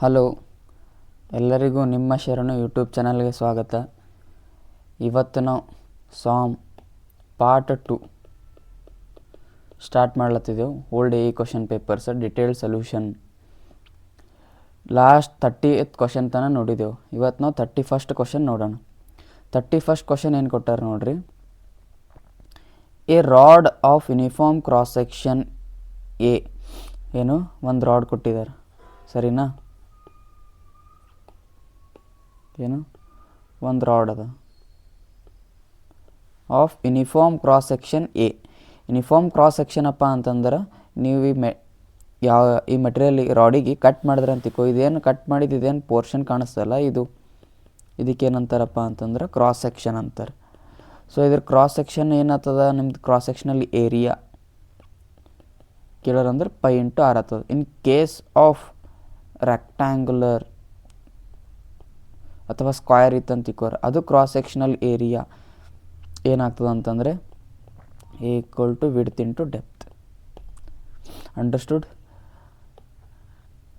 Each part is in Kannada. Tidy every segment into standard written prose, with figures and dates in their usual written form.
ಹಲೋ, ಎಲ್ಲರಿಗೂ ನಿಮ್ಮ ಶರಣು ಯೂಟ್ಯೂಬ್ ಚಾನಲ್ಗೆ ಸ್ವಾಗತ. ಇವತ್ತು ನಾವು ಸಾಮ್ ಪಾರ್ಟ್ 2 ಸ್ಟಾರ್ಟ್ ಮಾಡ್ಲತ್ತಿದ್ದೆವು. Old a question papers detailed solution. Last 30th question ತನಕ ನೋಡಿದೆವು. ಇವತ್ತು ನಾವು 31st ಕ್ವಶನ್ ನೋಡೋಣ. 31st ಕ್ವಶನ್ ಏನು ಕೊಟ್ಟಾರ ನೋಡ್ರಿ. A rod of uniform cross section A. ಏನು ಒಂದು ರಾಡ್ ಕೊಟ್ಟಿದ್ದಾರೆ, ಸರಿನಾ? ಏನು ಒಂದು ರಾಡ್ ಅದ of uniform cross section A. Uniform cross section ಅಪ್ಪ ಅಂತಂದ್ರೆ ನೀವು ಈ ಮೆಟೀರಿಯಲ್ ರಾಡಿಗೆ ಕಟ್ ಮಾಡಿದ್ರೆ ಅಂತಿಕೋ, ಇದೇನು ಕಟ್ ಮಾಡಿದ್ದು ಇದೇನು ಪೋರ್ಷನ್ ಕಾಣಿಸ್ತಲ್ಲ, ಇದಕ್ಕೇನಂತಾರಪ್ಪ ಅಂತಂದ್ರೆ ಕ್ರಾಸ್ ಸೆಕ್ಷನ್ ಅಂತಾರೆ. ಸೊ ಇದ್ರ ಕ್ರಾಸ್ ಸೆಕ್ಷನ್ ಏನಾಗ್ತದ, ನಿಮ್ದು ಕ್ರಾಸ್ ಸೆಕ್ಷನಲ್ಲಿ ಏರಿಯಾ ಕೇಳೋರಂದ್ರೆ π/r ಆಗ್ತದೆ. ಇನ್ ಕೇಸ್ ಆಫ್ ರೆಕ್ಟ್ಯಾಂಗುಲರ್ ಅಥವಾ ಸ್ಕ್ವಯರ್ ಇತ್ತಂತ ತಿಕ್ಕೋರು, ಅದು ಕ್ರಾಸ್ ಸೆಕ್ಷನಲ್ ಏರಿಯಾ ಏನಾಗ್ತದೆ ಅಂತಂದರೆ equal to width into depth. Understood?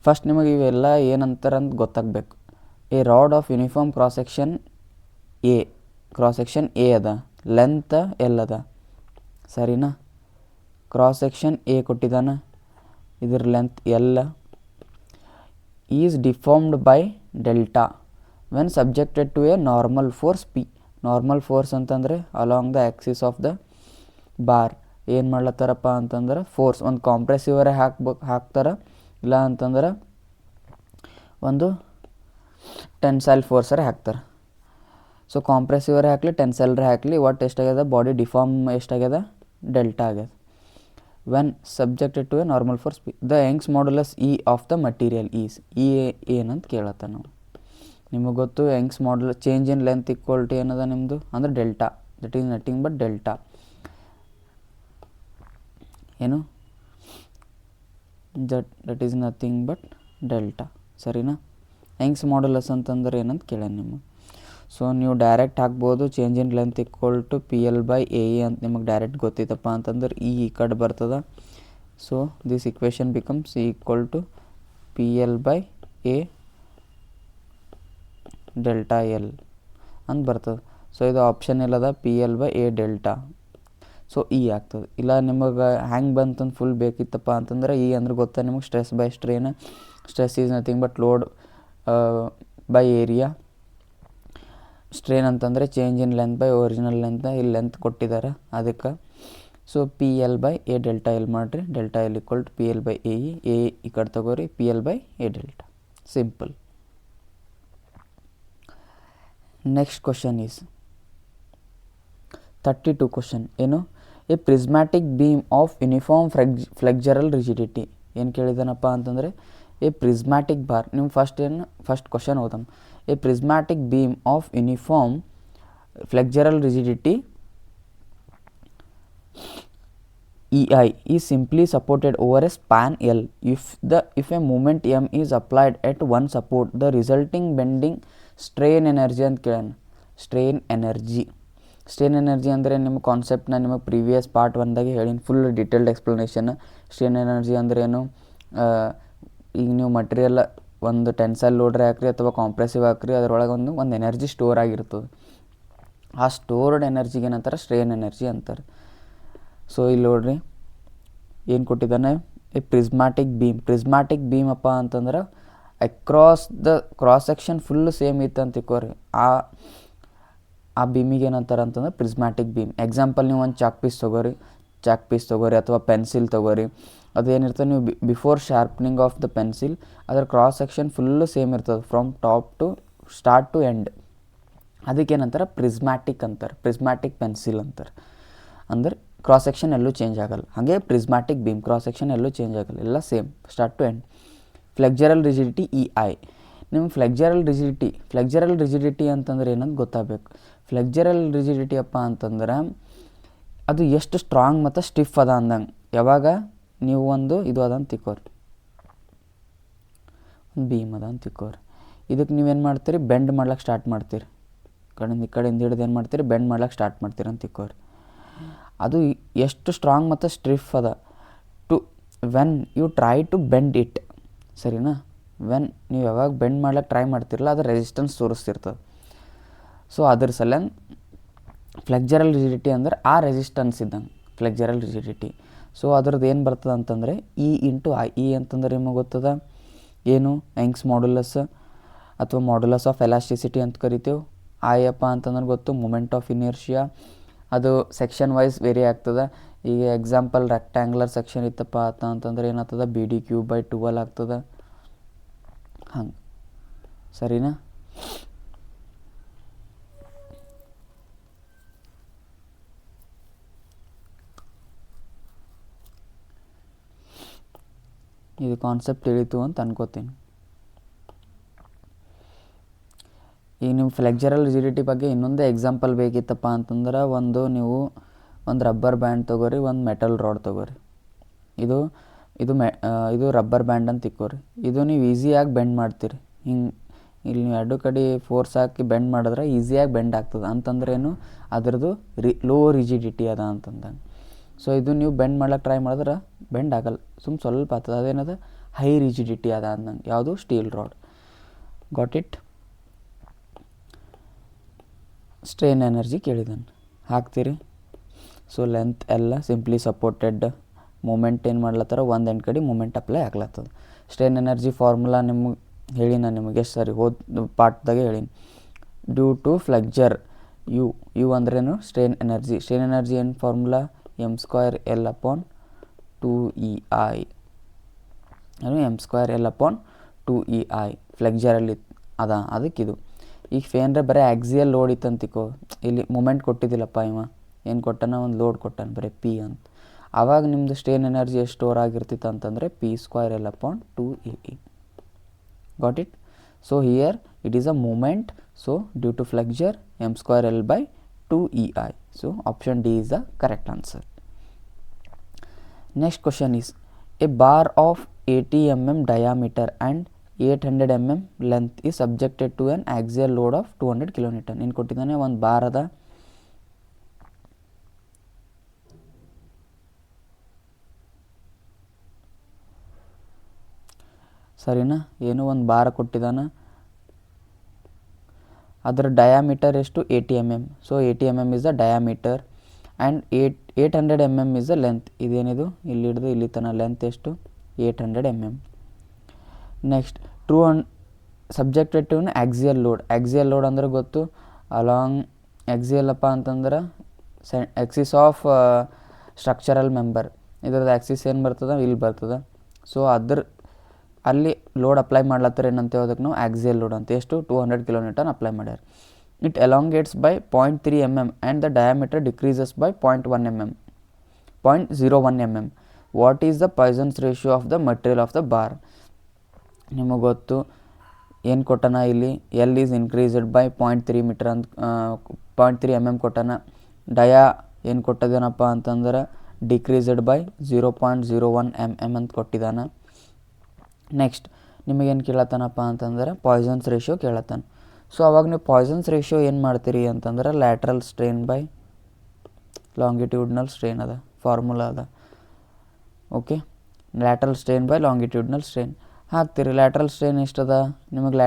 First ನಿಮಗೆ ಇವೆಲ್ಲ ಏನಂತಾರೆ ಅಂತ ಗೊತ್ತಾಗಬೇಕು. A rod of uniform cross section A. Cross section A ಅದ, ಲೆಂತ್ ಎಲ್ ಅದ, ಸರಿನಾ? ಕ್ರಾಸ್ ಸೆಕ್ಷನ್ ಎ ಕೊಟ್ಟಿದ್ದಾನ, ಇದ್ರ length L is deformed by delta when subjected to a normal force P. Normal force ಅಂತಂದರೆ along the axis of the bar ಏನು ಮಾಡ್ಲತ್ತಾರಪ್ಪ ಅಂತಂದ್ರೆ ಫೋರ್ಸ್ ಒಂದು ಕಾಂಪ್ರೆಸಿವರೇ ಹಾಕ್ತಾರೆ, ಇಲ್ಲ ಅಂತಂದ್ರೆ ಒಂದು ಟೆನ್ಸೈಲ್ ಫೋರ್ಸರೇ ಹಾಕ್ತಾರೆ. ಸೊ ಕಾಂಪ್ರೆಸಿವರೇ ಹಾಕಲಿ ಟೆನ್ಸೈಲ್ರೇ ಹಾಕಲಿ, ಒಟ್ಟು ಎಷ್ಟಾಗ್ಯದ ಬಾಡಿ ಡಿಫಾರ್ಮ್ ಎಷ್ಟಾಗ್ಯದ, ಡೆಲ್ಟಾ ಆಗ್ಯದ. When subjected to a normal force P the Young's modulus E of the material is. E ಏನಂತ ಕೇಳತ್ತ ನಾವು. ನಿಮಗೆ ಗೊತ್ತು Young's modulus change in length equal to ಏನದ ನಿಮ್ಮದು ಅಂದರೆ delta. That is nothing but delta. ಏನು that is nothing but delta, ಸರಿನಾ? ಯಂಗ್ಸ್ ಮಾಡ್ಯುಲಸ್ ಅಂತಂದ್ರೆ ಏನಂತ ಕೇಳ್ಯಾನ ನಿಮಗೆ. ಸೊ ನೀವು ಡೈರೆಕ್ಟ್ ಹಾಕ್ಬೋದು, change in length equal to PL/AE ಅಂತ ನಿಮಗೆ ಡೈರೆಕ್ಟ್ ಗೊತ್ತಿತ್ತಪ್ಪ ಅಂತಂದ್ರೆ ಈ ಕಡೆ ಬರ್ತದೆ. So this equation becomes equal to PL/A delta L ಅಂತ ಬರ್ತದೆ. ಸೊ ಇದು ಆಪ್ಷನ್ ಇಲ್ಲದ PL/A ಡೆಲ್ಟಾ. ಸೊ ಇ ಆಗ್ತದೆ. ಇಲ್ಲ ನಿಮಗೆ ಹ್ಯಾಂಗೆ ಬಂತಂದು ಫುಲ್ ಬೇಕಿತ್ತಪ್ಪ ಅಂತಂದ್ರೆ ಇ ಅಂದ್ರೆ ಗೊತ್ತಾ ನಿಮಗೆ, stress by strain. Stress is nothing but load by area. Strain ಅಂತಂದರೆ change in length by original length. ಇಲ್ಲಿ ಲೆಂತ್ ಕೊಟ್ಟಿದ್ದಾರೆ ಅದಕ್ಕೆ. ಸೊ PL/A ಡೆಲ್ಟಾ ಎಲ್ ಮಾಡಿರಿ. Delta L equal to PL/AE. A ಈ ಕಡೆ ತಗೋರಿ, PL/A delta. Simple. Next question is 32 question. ಏನು? A prismatic beam of uniform flexural rigidity. ಏನು ಕೇಳಿದಾನಪ್ಪ ಅಂತಂದರೆ ಎ ಪ್ರಿಸ್ಮ್ಯಾಟಿಕ್ ಬಾರ್. ನಿಮ್ಮ ಫಸ್ಟ್ ಕ್ವಶನ್ ಓದಮ್. A prismatic beam of uniform flexural rigidity EI is simply supported over a span L. If a moment M is applied at one support, the resulting bending strain energy ಅಂತ ಕೇಳೋಣ. ಸ್ಟ್ರೇನ್ ಎನರ್ಜಿ ಅಂದರೆ ನಿಮ್ಮ ಕಾನ್ಸೆಪ್ಟ್ನ ನಿಮಗೆ ಪ್ರೀವಿಯಸ್ ಪಾರ್ಟ್ 1ದಾಗೆ ಹೇಳಿನ full detailed explanation. Strain energy ಅಂದ್ರೆ ಏನು, ಈಗ ನೀವು ಮಟೀರಿಯಲ್ ಒಂದು ಟೆನ್ಸೈಲ್ ಲೋಡ್ರೆ ಹಾಕ್ರಿ ಅಥವಾ ಕಾಂಪ್ರೆಸಿವ್ ಹಾಕ್ರಿ, ಅದರೊಳಗೆ ಒಂದು ಎನರ್ಜಿ ಸ್ಟೋರ್ ಆಗಿರ್ತದೆ. ಆ ಸ್ಟೋರ್ಡ್ ಎನರ್ಜಿಗೆ ಏನಂತಾರೆ, ಸ್ಟ್ರೇನ್ ಎನರ್ಜಿ ಅಂತಾರೆ. ಸೊ ಇಲ್ಲಿ ನೋಡ್ರಿ ಏನು ಕೊಟ್ಟಿದ್ದಾನೆ, ಈ ಪ್ರಿಸ್ಮ್ಯಾಟಿಕ್ ಬೀಮ್ ಅಪ್ಪ ಅಂತಂದ್ರೆ across the cross section full same ಇತ್ತು ಅಂತ ತಿಳ್ಕೊರಿ. ಆ ಬೀಮಿಗೆ ಏನಂತಾರೆ ಅಂತಂದ್ರೆ ಪ್ರಿಸ್ಮ್ಯಾಟಿಕ್ ಬೀಮ್. ಎಕ್ಸಾಂಪಲ್ ನೀವು ಒಂದು ಚಾಕ್ ಪೀಸ್ ತೊಗೋರಿ ಅಥವಾ ಪೆನ್ಸಿಲ್ ತೊಗೋರಿ. ಅದೇನಿರ್ತದೆ, ನೀವು before sharpening of the pencil ಅದರ ಕ್ರಾಸ್ ಸೆಕ್ಷನ್ ಫುಲ್ಲು ಸೇಮ್ ಇರ್ತದೆ from top to start to end. ಅದಕ್ಕೇನಂತಾರೆ ಪ್ರಿಸ್ಮ್ಯಾಟಿಕ್ ಅಂತಾರೆ, ಪ್ರಿಸ್ಮ್ಯಾಟಿಕ್ ಪೆನ್ಸಿಲ್ ಅಂತಾರೆ. ಅಂದ್ರೆ ಕ್ರಾಸ್ ಸೆಕ್ಷನ್ ಎಲ್ಲೂ ಚೇಂಜ್ ಆಗಲ್ಲ. ಹಾಗೆ ಪ್ರಿಸ್ಮ್ಯಾಟಿಕ್ ಬೀಮ್ ಕ್ರಾಸ್ ಸೆಕ್ಷನ್ ಎಲ್ಲೂ ಚೇಂಜ್ ಆಗಲ್ಲ, ಎಲ್ಲ same start to end. Flexural rigidity EI. ನಿಮ್ಮ ಫ್ಲೆಕ್ಚರಲ್ ರಿಜಿಡಿಟಿ ಅಂತಂದ್ರೆ ಏನಂತ ಗೊತ್ತಾಗಬೇಕು. ಫ್ಲೆಕ್ಚರಲ್ ರಿಜಿಡಿಟಿ ಅಪ್ಪ ಅಂತಂದ್ರೆ ಅದು ಎಷ್ಟು ಸ್ಟ್ರಾಂಗ್ ಮತ್ತು ಸ್ಟಿಫ್ ಅದ ಅಂದಂಗೆ. ಯಾವಾಗ ನೀವು ಒಂದು ಇದು ಅದ ಅಂತ ತಿಕ್ಕೋರಿ, ಒಂದು ಬೀಮ್ ಅದ ಅಂತ ತಿಕ್ಕೋರಿ. ಇದಕ್ಕೆ ನೀವೇನು ಮಾಡ್ತೀರಿ, ಬೆಂಡ್ ಮಾಡ್ಲಿಕ್ಕೆ ಸ್ಟಾರ್ಟ್ ಮಾಡ್ತೀರಿ. ಕಡೆಯಿಂದ ಹಿಡಿದು ಏನು ಮಾಡ್ತೀರಿ, ಬೆಂಡ್ ಮಾಡ್ಲಿಕ್ಕೆ ಸ್ಟಾರ್ಟ್ ಮಾಡ್ತೀರಿ ಅಂತ ತಿಕ್ಕೋರಿ. ಅದು ಎಷ್ಟು ಸ್ಟ್ರಾಂಗ್ ಮತ್ತು ಸ್ಟಿಫ್ ಅದ to when you try to bend it, ಸರಿನಾ? ವೆನ್ ನೀವು ಯಾವಾಗ ಬೆಂಡ್ ಮಾಡ್ಲಿಕ್ಕೆ ಟ್ರೈ ಮಾಡ್ತಿರಲ್ಲ ಅದು ರೆಸಿಸ್ಟೆನ್ಸ್ ತೋರಿಸ್ತಿರ್ತದೆ. ಸೊ ಅದ್ರ ಸಲ ಫ್ಲೆಕ್ಚರಲ್ ರಿಜಿಡಿಟಿ ಅಂದ್ರೆ ಆ ರೆಸಿಸ್ಟೆನ್ಸ್ ಇದ್ದಂಗೆ ಫ್ಲೆಕ್ಚರಲ್ ರಿಜಿಡಿಟಿ. ಸೊ ಅದ್ರದ್ದು ಏನು ಬರ್ತದೆ ಅಂತಂದರೆ ಇ ಇಂಟು ಐ. ಇ ಅಂತಂದ್ರೆ ನಿಮಗೆ ಗೊತ್ತದ ಏನು ಯಂಗ್ಸ್ ಮಾಡ್ಯುಲಸ್ ಅಥವಾ ಮಾಡ್ಯುಲಸ್ ಆಫ್ ಎಲಾಸ್ಟಿಸಿಟಿ ಅಂತ ಕರಿತೀವಿ. ಐ ಅಪ್ಪ ಅಂತಂದ್ರೆ ಗೊತ್ತು ಮೂಮೆಂಟ್ ಆಫ್ ಇನರ್ಷಿಯಾ. ಅದು ಸೆಕ್ಷನ್ ವೈಸ್ ವೇರಿ ಆಗ್ತದೆ. ಈಗ ಎಕ್ಸಾಂಪಲ್ ರೆಕ್ಟ್ಯಾಂಗ್ಯುಲರ್ ಸೆಕ್ಷನ್ ಇತ್ತಪ್ಪ ಅಂತಂದ್ರೆ ಏನಾಗ್ತದೆ BD³/12 ಆಗ್ತದೆ. ಹಂಗೆ ಸರಿನಾ? ಇದು ಕಾನ್ಸೆಪ್ಟ್ ತಿಳಿತು ಅಂತ ಅನ್ಕೋತೀನಿ. ಈಗ ನಿಮ್ಮ ಫ್ಲೆಕ್ಚರಲ್ ರಿಜಿಡಿಟಿ ಬಗ್ಗೆ ಇನ್ನೊಂದೇ ಎಕ್ಸಾಂಪಲ್ ಬೇಕಿತ್ತಪ್ಪ ಅಂತಂದ್ರೆ ನೀವು ಒಂದು ರಬ್ಬರ್ ಬ್ಯಾಂಡ್ ತೊಗೋರಿ, ಒಂದು ಮೆಟಲ್ ರಾಡ್ ತೊಗೋರಿ. ಇದು ರಬ್ಬರ್ ಬ್ಯಾಂಡ್ ಅಂತ ತಿಕ್ಕೋರಿ. ಇದು ನೀವು ಈಸಿಯಾಗಿ ಬೆಂಡ್ ಮಾಡ್ತೀರಿ. ಹಿಂಗೆ ಇಲ್ಲಿ ನೀವು ಎರಡು ಕಡೆ ಫೋರ್ಸ್ ಹಾಕಿ ಬೆಂಡ್ ಮಾಡಿದ್ರೆ ಈಸಿಯಾಗಿ ಬೆಂಡ್ ಆಗ್ತದೆ ಅಂತಂದ್ರೇನು ಅದ್ರದ್ದು ಲೋ ರಿಜಿಡಿಟಿ ಅದ ಅಂತಂದಂಗೆ. ಸೊ ಇದು ನೀವು ಬೆಂಡ್ ಮಾಡ್ಲಿಕ್ಕೆ ಟ್ರೈ ಮಾಡಿದ್ರೆ ಬೆಂಡ್ ಆಗಲ್ಲ, ಸ್ವಲ್ಪ ಆಗ್ತದೆ. ಅದೇನದ ಹೈ ರಿಜಿಡಿಟಿ ಅದ ಅಂದಂಗೆ. ಯಾವುದು? Steel rod. Got it? Strain energy ಕೇಳಿದಾನೆ, ಹಾಕ್ತೀರಿ. ಸೊ ಲೆಂತ್ ಎಲ್ಲ ಸಿಂಪ್ಲಿ ಸಪೋರ್ಟೆಡ್ ಮೂಮೆಂಟ್ ಏನು ಮಾಡ್ಲತ್ತಾರ, ಒಂದು ಎಂಡ್ ಕಡೆ ಮೂಮೆಂಟ್ ಅಪ್ಲೈ ಆಗ್ಲತ್ತದ. ಸ್ಟ್ರೈನ್ ಎನರ್ಜಿ ಫಾರ್ಮುಲಾ ನಿಮಗೆ ಹೇಳಿ ನಾನು ನಿಮಗೆ ಸರಿ ಪಾಠದಾಗೆ ಹೇಳೀನಿ. ಡ್ಯೂ ಟು ಫ್ಲೆಕ್ಚರ್ ಯು ಅಂದ್ರೇನು? Strain energy. ಸ್ಟ್ರೈನ್ ಎನರ್ಜಿ ಏನು ಫಾರ್ಮುಲಾ? m²L/2EI. ಏನು? m²L/2EI ಫ್ಲೆಕ್ಚರಲ್ಲಿ ಅದ. ಅದಕ್ಕಿದು ಈಗ ಫೇನ್ರೆ ಬರೀ ಆಕ್ಸಿಯಲ್ ಲೋಡ್ ಇತ್ತಂತಿಕೋ, ಇಲ್ಲಿ ಮೂಮೆಂಟ್ ಕೊಟ್ಟಿದ್ದಿಲ್ಲಪ್ಪ, ಇವ ಏನು ಕೊಟ್ಟಾನ? ಒಂದು ಲೋಡ್ ಕೊಟ್ಟಾನ ಬರೀ P ಅಂತ. ಆವಾಗ ನಿಮ್ಮದು ಸ್ಟ್ರೈನ್ ಎನರ್ಜಿ ಎಷ್ಟು ಸ್ಟೋರ್ ಆಗಿರ್ತಿತ್ತು ಅಂತಂದರೆ P²L/2EE. Got it? So here it is a moment. So due to flexure m²L/2EI. So option D is the correct answer. Next question is, a bar of 80 mm diameter and 800 mm length is subjected to an axial load of 200 kN. ಇನ್ನು ಕೊಟ್ಟಿದ್ದಾನೆ ಒಂದು ಬಾರ್ ಅದ, ಸರಿನಾ? ಏನು ಒಂದು ಬಾರ್ ಕೊಟ್ಟಿದ್ದಾನ, ಅದರ ಡಯಾಮೀಟರ್ ಎಷ್ಟು? 80 mm. So 80 mm is the diameter and 800 mm is the length. ಇದೇನಿದು? ಇಲ್ಲಿ ಹಿಡಿದು ಇಲ್ಲಿ ತನಕ ಲೆಂತ್ ಎಷ್ಟು? 800 mm. Next subjected to axial load. Axial load ಅಂದ್ರೆ ಗೊತ್ತು, ಅಲಾಂಗ್ ಆಕ್ಸಿಯಲ್ ಅಪ್ಪ ಅಂತಂದ್ರೆ ಆಕ್ಸಿಸ್ ಆಫ್ ಸ್ಟ್ರಕ್ಚರಲ್ ಮೆಂಬರ್. ಇದ್ರದ್ದು ಆಕ್ಸಿಸ್ ಏನು ಬರ್ತದೆ? ಇಲ್ಲಿ ಬರ್ತದೆ. ಸೊ ಅಲ್ಲಿ ಲೋಡ್ ಅಪ್ಲೈ ಮಾಡ್ಲತ್ತಾರೆ ಏನಂತೇವೆ ಅದಕ್ಕೆ ನಾವು ಆಕ್ಸಿಯಲ್ ಲೋಡ್ ಅಂತ. ಎಷ್ಟು? 200 kN ಅಪ್ಲೈ ಮಾಡ್ಯಾರ. It elongates by 0.3 mm and the diameter decreases by 0.01 mm. What is the Poisson's ratio of the material of the bar? ನಿಮಗೆ ಗೊತ್ತು ಏನು ಕೊಟ್ಟನ ಇಲ್ಲಿ? L is increased by 0.3 meter ಅಂತ 0.3 mm ಕೊಟ್ಟನ. ಡಯಾ ಏನು ಕೊಟ್ಟದೇನಪ್ಪ ಅಂತಂದ್ರೆ ಡಿಕ್ರೀಸ್ಡ್ ಬೈ 0.01 mm ಅಂತ ಕೊಟ್ಟಿದ್ದಾನ. ನೆಕ್ಸ್ಟ್ ನಿಮಗೇನು ಕೇಳತ್ತಾನಪ್ಪ ಅಂತಂದ್ರೆ ಪಾಯ್ಸನ್ಸ್ ರೇಷಿಯೋ ಕೇಳತ್ತಾನ. ಸೊ ಅವಾಗ ನೀವು ಪಾಯ್ಸನ್ಸ್ ರೇಷಿಯೋ ಏನು ಮಾಡ್ತೀರಿ ಅಂತಂದ್ರೆ lateral strain by longitudinal strain ಅದ, ಫಾರ್ಮುಲಾ ಅದ. Okay, lateral strain by longitudinal strain ಹಾಕ್ತೀರಿ. ಲ್ಯಾಟ್ರಲ್ ಸ್ಟ್ರೈನ್ ಎಷ್ಟದ ನಿಮಗೆ?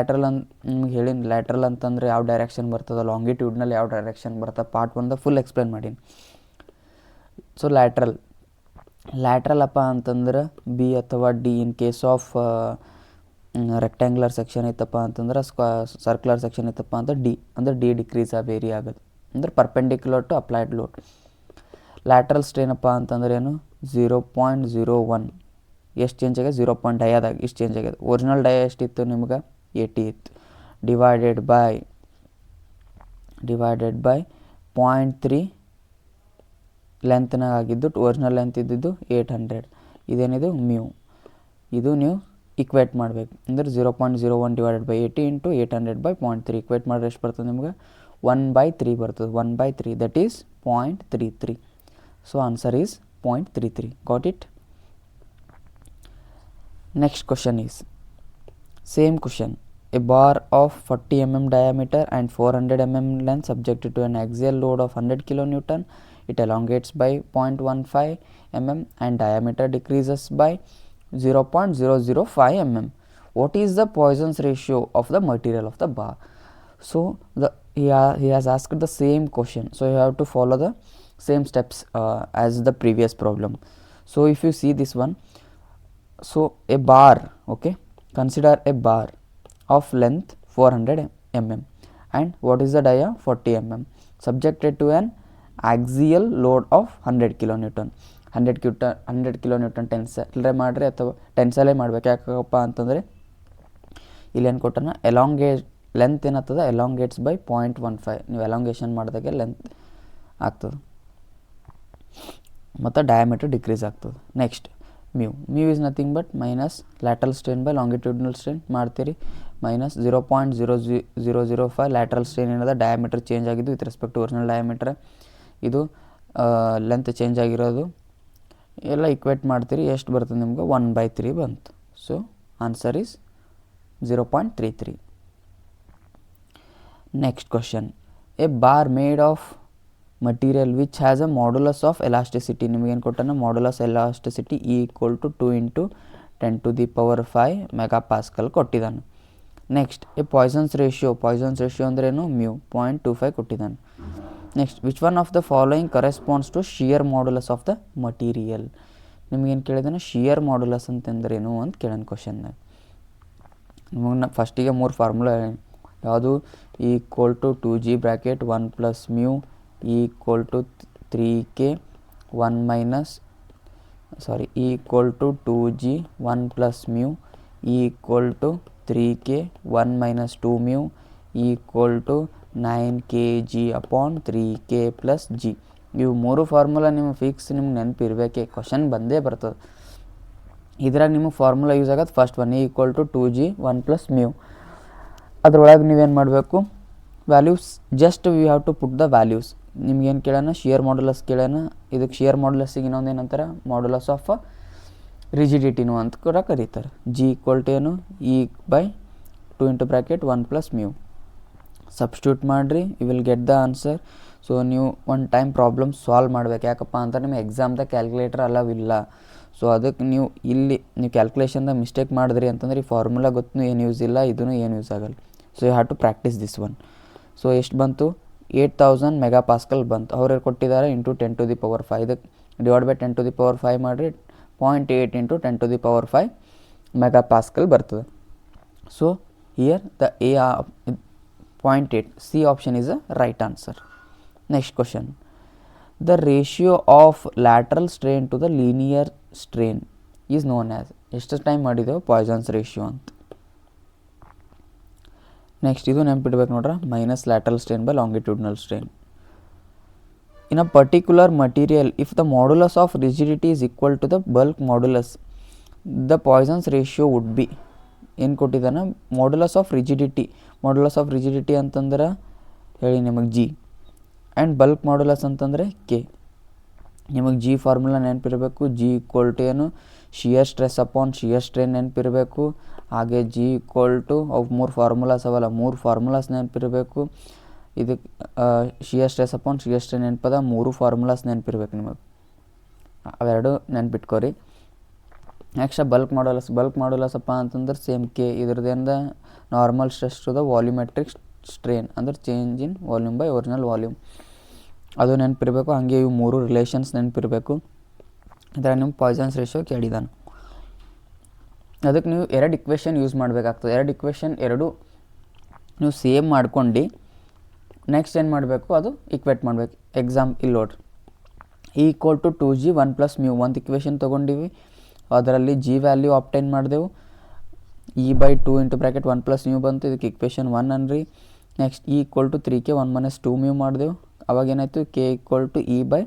ನಿಮ್ಗೆ ಹೇಳಿನ ಲ್ಯಾಟ್ರಲ್ ಅಂತಂದರೆ ಯಾವ ಡೈರೆಕ್ಷನ್ ಬರ್ತದೆ, ಲಾಂಗಿಟ್ಯೂಡ್ನಲ್ಲಿ ಯಾವ ಡೈರೆಕ್ಷನ್ ಬರ್ತದೆ, ಪಾರ್ಟ್ 1 ಫುಲ್ ಎಕ್ಸ್ಪ್ಲೇನ್ ಮಾಡೀನಿ. ಸೊ ಲ್ಯಾಟ್ರಲ್ ಅಪ್ಪ ಅಂತಂದ್ರೆ ಬಿ ಅಥವಾ D. In case of rectangular section ಇತ್ತಪ್ಪ ಅಂತಂದ್ರೆ ಸರ್ಕ್ಯುಲರ್ ಸೆಕ್ಷನ್ ಇತ್ತಪ್ಪ ಅಂತ ಡಿ ಅಂದರೆ ಡಿ ಡಿಕ್ರೀಸ್ ವೇರಿ ಆಗೋದು ಅಂದರೆ perpendicular to applied load. Lateral strain ಅಪ್ಪ ಅಂತಂದ್ರೆ ಏನು? 0.01. ಎಷ್ಟು ಚೇಂಜ್ ಆಗ್ಯದ? 0. ಡಯಾದಾಗ ಇಷ್ಟು ಚೇಂಜ್ ಆಗ್ಯದ. ಒರಿಜಿನಲ್ ಡಯಾ ಎಷ್ಟಿತ್ತು ನಿಮ್ಗೆ? 80 ಇತ್ತು. ಡಿವೈಡೆಡ್ ಬೈ 0.3 ಲೆಂತ್ನಾಗ ಆಗಿದ್ದು, ಒರಿಜಿನಲ್ ಲೆಂತ್ ಇದ್ದಿದ್ದು 800. ಇದೇನಿದು? ಮ್ಯೂ. ಇದು ನೀವು ಇಕ್ವೇಟ್ ಮಾಡಬೇಕು ಅಂದರೆ 0.01 ಡಿವೈಡೆಡ್ ಬೈ 80 ಇಂಟು 800/0.3 ಇಕ್ವೇಟ್ ಮಾಡಿದ್ರೆ ಎಷ್ಟು ಬರ್ತದೆ ನಿಮ್ಗೆ? 1/3 ಬರ್ತದೆ. 1/3 that is 0.33. So answer is 0.33. Got it? Next question is same question. A bar of 40 mm diameter and 400 mm length subjected to an axial load of 100 kN. It elongates by 0.15 mm and diameter decreases by 0.005 mm. what is the Poisson's ratio of the material of the bar. So he has asked the same question, so you have to follow the same steps as the previous problem. So if you see this one, so a bar, okay, consider a bar of length 400 mm and what is the dia 40 mm subjected to an axial load of 100 kilonewton. 100 kilonewton tensile ಮಾಡಿರಿ ಅಥವಾ ಟೆನ್ಸೈಲೇ ಮಾಡ್ಬೇಕು. ಯಾಕಪ್ಪ ಅಂತಂದರೆ ಇಲ್ಲೇನು ಕೊಟ್ಟನ ಲೆಂತ್ ಏನಾಗ್ತದೆ ಎಲಾಂಗೇಟ್ಸ್ ಬೈ 0.15. ನೀವು ಎಲಾಂಗೇಷನ್ ಮಾಡಿದಾಗೆ ಲೆಂತ್ ಆಗ್ತದೆ ಮತ್ತು ಡಯಾಮೀಟರ್ ಡಿಕ್ರೀಸ್ ಆಗ್ತದೆ. Next mu is nothing but minus lateral strain by longitudinal strain ಮಾಡ್ತೀರಿ ಮೈನಸ್ 0.0005 ಲ್ಯಾಟ್ರಲ್ ಸ್ಟ್ರೇನ್ ಏನದ ಡಯಾಮೀಟರ್ ಚೇಂಜ್ ಆಗಿದ್ದು with respect to original diameter, ಇದು ಲೆಂತ್ ಚೇಂಜ್ ಆಗಿರೋದು ಎಲ್ಲ ಇಕ್ವೇಟ್ ಮಾಡ್ತೀರಿ. ಎಷ್ಟು ಬರ್ತದೆ ನಿಮ್ಗೆ 1/3 ಬಂತು. So answer is 0.33. Next question, a bar made of material which has a modulus of elasticity. ನಿಮಗೇನು ಕೊಟ್ಟನ ಮಾಡ್ಯುಲಸ್ ಎಲಾಸ್ಟಿಸಿಟಿ E = 2 × 10⁵ MPa ಕೊಟ್ಟಿದ್ದಾನೆ. ನೆಕ್ಸ್ಟ್ ಎ ಪಾಯ್ಸನ್ಸ್ ರೇಷಿಯೋ ಅಂದ್ರೇನು ಮ್ಯೂ 0.25 ಕೊಟ್ಟಿದ್ದಾನೆ. Next which one of the following corresponds to shear modulus of the material. ನಿಮಗೇನು ಕೇಳಿದಾನೆ ಶಿಯರ್ ಮಾಡ್ಯುಲಸ್ ಅಂತಂದ್ರೇನು ಅಂತ ಕೇಳೋಣ ಕ್ವಶನ್ನಾಗ. ನಿಮಗೆ ಫಸ್ಟಿಗೆ 3 ಫಾರ್ಮುಲಾ ಯಾವುದು E = 2g bracket 1 + μ E = 3k 1 minus E = 2g 1 + μ E = 3k 1 - 2μ E = 9kg/3k + g. ಇವು 3 ಫಾರ್ಮುಲಾ ನಿಮಗೆ ಫಿಕ್ಸ್ ನಿಮ್ಗೆ ನೆನಪಿರ್ಬೇಕೆ, ಕ್ವಶನ್ ಬಂದೇ ಬರ್ತದೆ. ಇದ್ರಾಗ ನಿಮಗೆ ಫಾರ್ಮುಲಾ ಯೂಸ್ ಆಗೋದು ಫಸ್ಟ್ ಒನ್ E = 2g 1 + μ. ಅದ್ರೊಳಗೆ ನೀವೇನು ಮಾಡಬೇಕು values just we have to put the values. ನಿಮ್ಗೇನು ಕೇಳೋಣ ಶಿಯರ್ ಮಾಡ್ಯುಲಸ್ ಕೇಳೋಣ. ಇದಕ್ಕೆ ಶಿಯರ್ ಮಾಡ್ಯುಲಸ್ಸಿಗೆ ಇನ್ನೊಂದು ಏನಂತಾರೆ ಮಾಡ್ಯುಲಸ್ ಆಫ್ ರಿಜಿಡಿಟಿನು ಅಂತ ಕೂಡ ಕರೀತಾರೆ. G = ಏನು E/2 × 1 + μ. ಸಬ್ಸ್ಟ್ಯೂಟ್ ಮಾಡಿರಿ, you will get the answer. So ನೀವು ಒನ್ ಟೈಮ್ ಪ್ರಾಬ್ಲಮ್ ಸಾಲ್ವ್ ಮಾಡ್ಬೇಕು. ಯಾಕಪ್ಪ ಅಂತ ನಿಮ್ಮ ಎಕ್ಸಾಮ್ದಾಗ ಕ್ಯಾಲ್ಕುಲೇಟರ್ ಅಲ್ಲವಿಲ್ಲ. ಸೊ ಅದಕ್ಕೆ ನೀವು ಕ್ಯಾಲ್ಕುಲೇಷನ್ದಾಗ ಮಿಸ್ಟೇಕ್ ಮಾಡಿದ್ರಿ ಅಂತಂದ್ರೆ ಈ ಫಾರ್ಮುಲಾ ಗೊತ್ತು ಏನು ಯೂಸ್ ಇಲ್ಲ, ಇದೂ ಏನು ಯೂಸ್ ಆಗಲ್ಲ. So you have to practise this one. So ಎಷ್ಟು ಬಂತು 8000 MPa ಬಂತು. ಅವ್ರು ಕೊಟ್ಟಿದ್ದಾರೆ × 10⁵. ಇದಕ್ಕೆ ಡಿವೈಡ್ ಬೈ 10⁵ ಮಾಡಿರಿ 0.8 × 10⁵ MPa ಬರ್ತದೆ. So here the A 0.8 C option is a right answer. Next question, the ratio of lateral strain to the linear strain is known as. ಎಷ್ಟು ಟೈಮ್ ಮಾಡಿದೆವು ಪಾಯ್ಸನ್ಸ್ ರೇಷಿಯೋ ಅಂತ. ನೆಕ್ಸ್ಟ್ ಇದು ನೆನಪಿಡ್ಬೇಕು ನೋಡ್ರೆ minus lateral strain by longitudinal strain. In a particular material if the modulus of rigidity is equal to the bulk modulus the Poisson's ratio would be. ಏನು ಕೊಟ್ಟಿದ್ದಾನೆ ಮಾಡ್ಯುಲಸ್ ಆಫ್ ರಿಜಿಡಿಟಿ ಅಂತಂದ್ರೆ ಹೇಳಿ ನಿಮಗೆ G ಆ್ಯಂಡ್ ಬಲ್ಕ್ ಮಾಡ್ಯುಲಸ್ ಅಂತಂದರೆ K. ನಿಮಗೆ G ಫಾರ್ಮುಲಾ ನೆನಪಿರಬೇಕು. G = ಏನು shear stress upon shear strain ನೆನಪಿರಬೇಕು. ಹಾಗೆ G = ಅವು 3 ಫಾರ್ಮುಲಾಸ್ ಅವಲ್ಲ 3 ಫಾರ್ಮುಲಾಸ್ ನೆನಪಿರಬೇಕು. ಇದಕ್ಕೆ shear stress upon shear strain ನೆನಪದ 3 ಫಾರ್ಮುಲಾಸ್ ನೆನಪಿರ್ಬೇಕು ನಿಮಗೆ, ಅವೆರಡು ನೆನಪಿಟ್ಕೋರಿ. ನೆಕ್ಸ್ಟ್ ಬಲ್ಕ್ ಮಾಡ್ಯುಲಸ್ ಅಪ್ಪ ಅಂತಂದ್ರೆ ಸೇಮ್ K. ಇದ್ರದ್ದೇನು normal stress to the volumetric strain ಅಂದ್ರೆ change in volume by original volume, ಅದು ನೆನಪಿರಬೇಕು. ಹಾಗೆ ಇವು 3 ರಿಲೇಷನ್ಸ್ ನೆನಪಿರಬೇಕು. ಇದ್ರಾಗ ನಿಮ್ಮ ಪಾಯ್ಸನ್ಸ್ ರೇಷಿಯೋ ಕೇಳಿದಾನೆ. ಅದಕ್ಕೆ ನೀವು 2 ಇಕ್ವೇಷನ್ ಯೂಸ್ ಮಾಡಬೇಕಾಗ್ತದೆ. 2 ಇಕ್ವೇಷನ್ ನೀವು ಸೇಮ್ ಮಾಡ್ಕೊಂಡು ನೆಕ್ಸ್ಟ್ ಏನು ಮಾಡಬೇಕು ಅದು ಇಕ್ವೇಟ್ ಮಾಡಬೇಕು. ಇಲ್ಲಿ ನೋಡ್ರಿ E = 2g 1 + μ ಒಂದು ಇಕ್ವೇಷನ್ ತೊಗೊಂಡಿವಿ, ಅದರಲ್ಲಿ G ವ್ಯಾಲ್ಯೂ ಆಪ್ಟೈನ್ ಮಾಡಿದೆವು. E/2 × 1 + μ ಬಂತು, ಇದಕ್ಕೆ ಇಕ್ವೇಷನ್ 1 ಅನ್ರಿ. ನೆಕ್ಸ್ಟ್ E = 3k 1 - 2μ ಮಾಡಿದೆವು. ಅವಾಗ ಏನಾಯಿತು K = E/3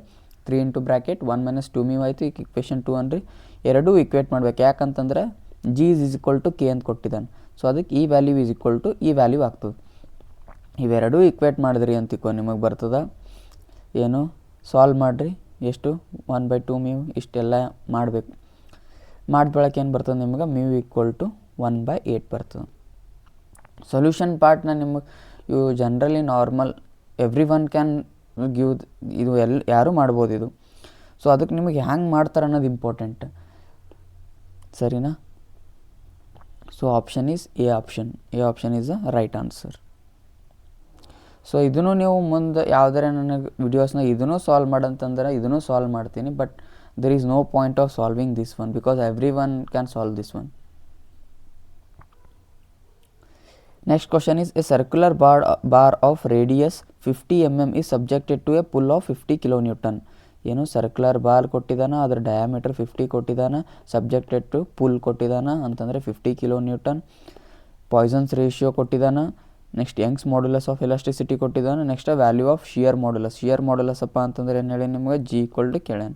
× 1 - 2μ ಆಯಿತು. ಈಗ ಇಕ್ವೇಷನ್ 2 ಅನ್ರಿ. ಎರಡೂ ಇಕ್ವೇಟ್ ಮಾಡ್ಬೇಕು. ಯಾಕಂತಂದ್ರೆ G = K ಅಂತ ಕೊಟ್ಟಿದ್ದಾನೆ. ಸೊ ಅದಕ್ಕೆ ಈ ವ್ಯಾಲ್ಯೂ ಈ ವ್ಯಾಲ್ಯೂ ಆಗ್ತದೆ. ಇವೆರಡೂ ಇಕ್ವೇಟ್ ಮಾಡಿದ್ರಿ ಅಂತಿಕೋ ನಿಮಗೆ ಬರ್ತದೆ ಏನು ಸಾಲ್ವ್ ಮಾಡಿರಿ. ಎಷ್ಟು 1/2μ ಇಷ್ಟೆಲ್ಲ ಮಾಡಬೇಕು. ಮಾಡಿದ ಬಳಕೆ ಏನು ಬರ್ತದೆ ನಿಮಗೆ μ = 1/8 ಬರ್ತದೆ. ಸೊಲ್ಯೂಷನ್ ಪಾರ್ಟ್ನ ನಿಮಗೆ ಇವು generally normal every one can give, ಇದು ಯಾರೂ ಮಾಡ್ಬೋದು ಇದು. ಸೊ ಅದಕ್ಕೆ ನಿಮಗೆ ಹ್ಯಾಂಗೆ ಮಾಡ್ತಾರೆ ಅನ್ನೋದು ಇಂಪಾರ್ಟೆಂಟ್, ಸರಿನಾ? So option is A option is the right answer. So ಇದನ್ನು ನೀವು ಮುಂದೆ ಯಾವುದಾರ ನನಗೆ ವಿಡಿಯೋಸ್ನಾಗ ಇದನ್ನು ಸಾಲ್ವ್ ಮಾಡಂತಂದ್ರೆ ಇದನ್ನು ಸಾಲ್ವ್ ಮಾಡ್ತೀನಿ, but there is no point of solving this one because everyone can solve this one. Next question is, a circular bar of radius 50 mm is subjected to a pull of 50 kilonewton. ಏನು ಸರ್ಕ್ಯುಲರ್ ಬಾರ್ ಕೊಟ್ಟಿದ್ದಾನ, ಅದರ ಡಯಾಮೀಟರ್ 50 ಕೊಟ್ಟಿದ್ದಾನ, ಸಬ್ಜೆಕ್ಟೆಡ್ ಟು ಪುಲ್ ಕೊಟ್ಟಿದ್ದಾನ ಅಂತಂದರೆ 50 ಕಿಲೋನ್ಯೂಟನ್. ಪಾಯ್ಸನ್ಸ್ ರೇಷಿಯೋ ಕೊಟ್ಟಿದ್ದಾನ. Next Young's modulus of elasticity ಕೊಟ್ಟಿದ್ದಾನೆ. Next value of shear modulus ಅಪ್ಪ ಅಂತಂದರೆ ಏನು ಹೇಳಿ ನಿಮಗೆ G = ಕೇಳ್ಯಾನ.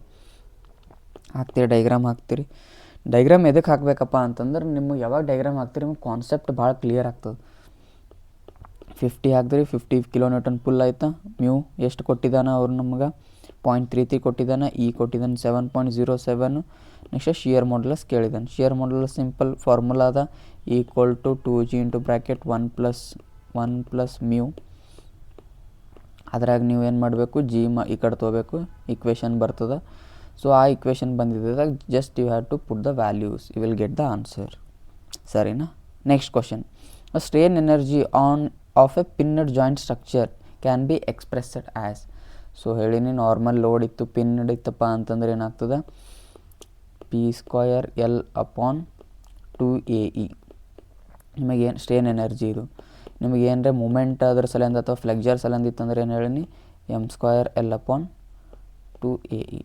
ಹಾಕ್ತೀರಿ ಡೈಗ್ರಾಮ್ ಹಾಕ್ತೀರಿ. ಡೈಗ್ರಾಮ್ ಎದಕ್ಕೆ ಹಾಕಬೇಕಪ್ಪ ಅಂತಂದ್ರೆ ನಿಮಗೆ ಯಾವಾಗ ಡೈಗ್ರಾಮ್ ಹಾಕ್ತೀರಿ ನಿಮಗೆ ಕಾನ್ಸೆಪ್ಟ್ ಭಾಳ ಕ್ಲಿಯರ್ ಆಗ್ತದೆ. 50 ಹಾಕ್ತೀರಿ, 50 ಕಿಲೋನ್ಯೂಟನ್ ಪುಲ್ ಆಯ್ತಾ. ಮ್ಯೂ ಎಷ್ಟು ಕೊಟ್ಟಿದ್ದಾನ ಅವ್ರು ನಮ್ಗೆ 0.33 ಕೊಟ್ಟಿದ್ದಾನೆ. ಇ ಕೊಟ್ಟಿದ್ದಾನೆ 7.07. ನೆಕ್ಸ್ಟ್ ಶಿಯರ್ ಮಾಡ್ಯುಲಸ್ ಕೇಳಿದ್ದಾನೆ. ಶಿಯರ್ ಮಾಡ್ಯುಲಸ್ ಸಿಂಪಲ್ ಫಾರ್ಮುಲಾ ಅದ, = 2G × 1 + ಮ್ಯೂ. ಅದ್ರಾಗ ನೀವು ಏನು ಮಾಡಬೇಕು, ಜಿ ಈ ಕಡೆ ತೊಗೋಬೇಕು, ಇಕ್ವೇಷನ್ ಬರ್ತದೆ. ಸೊ ಆ ಇಕ್ವೇಷನ್ ಬಂದಿದ್ದಾಗ just you have to put the values, you will get the answer. ಸರಿನಾ? Next question, strain energy of a pinned joint structure can be expressed as. So ಹೇಳಿನಿ ನಾರ್ಮಲ್ ಲೋಡ್ ಇತ್ತು, ಪಿನ್ನಡ್ ಇತ್ತಪ್ಪ ಅಂತಂದ್ರೆ ಏನಾಗ್ತದೆ, P² L/2AE. ನಿಮಗೇನು ಸ್ಟ್ರೇನ್ ಎನರ್ಜಿ ಇದು, ನಿಮಗೇನರ ಮೂಮೆಂಟ್ ಅದ್ರ ಸಲಿಂದ ಅಥವಾ ಫ್ಲೆಕ್ಜರ್ ಸಲಿಂದ ಇತ್ತಂದ್ರೆ ಏನು ಹೇಳೀನಿ, M² L/2AE.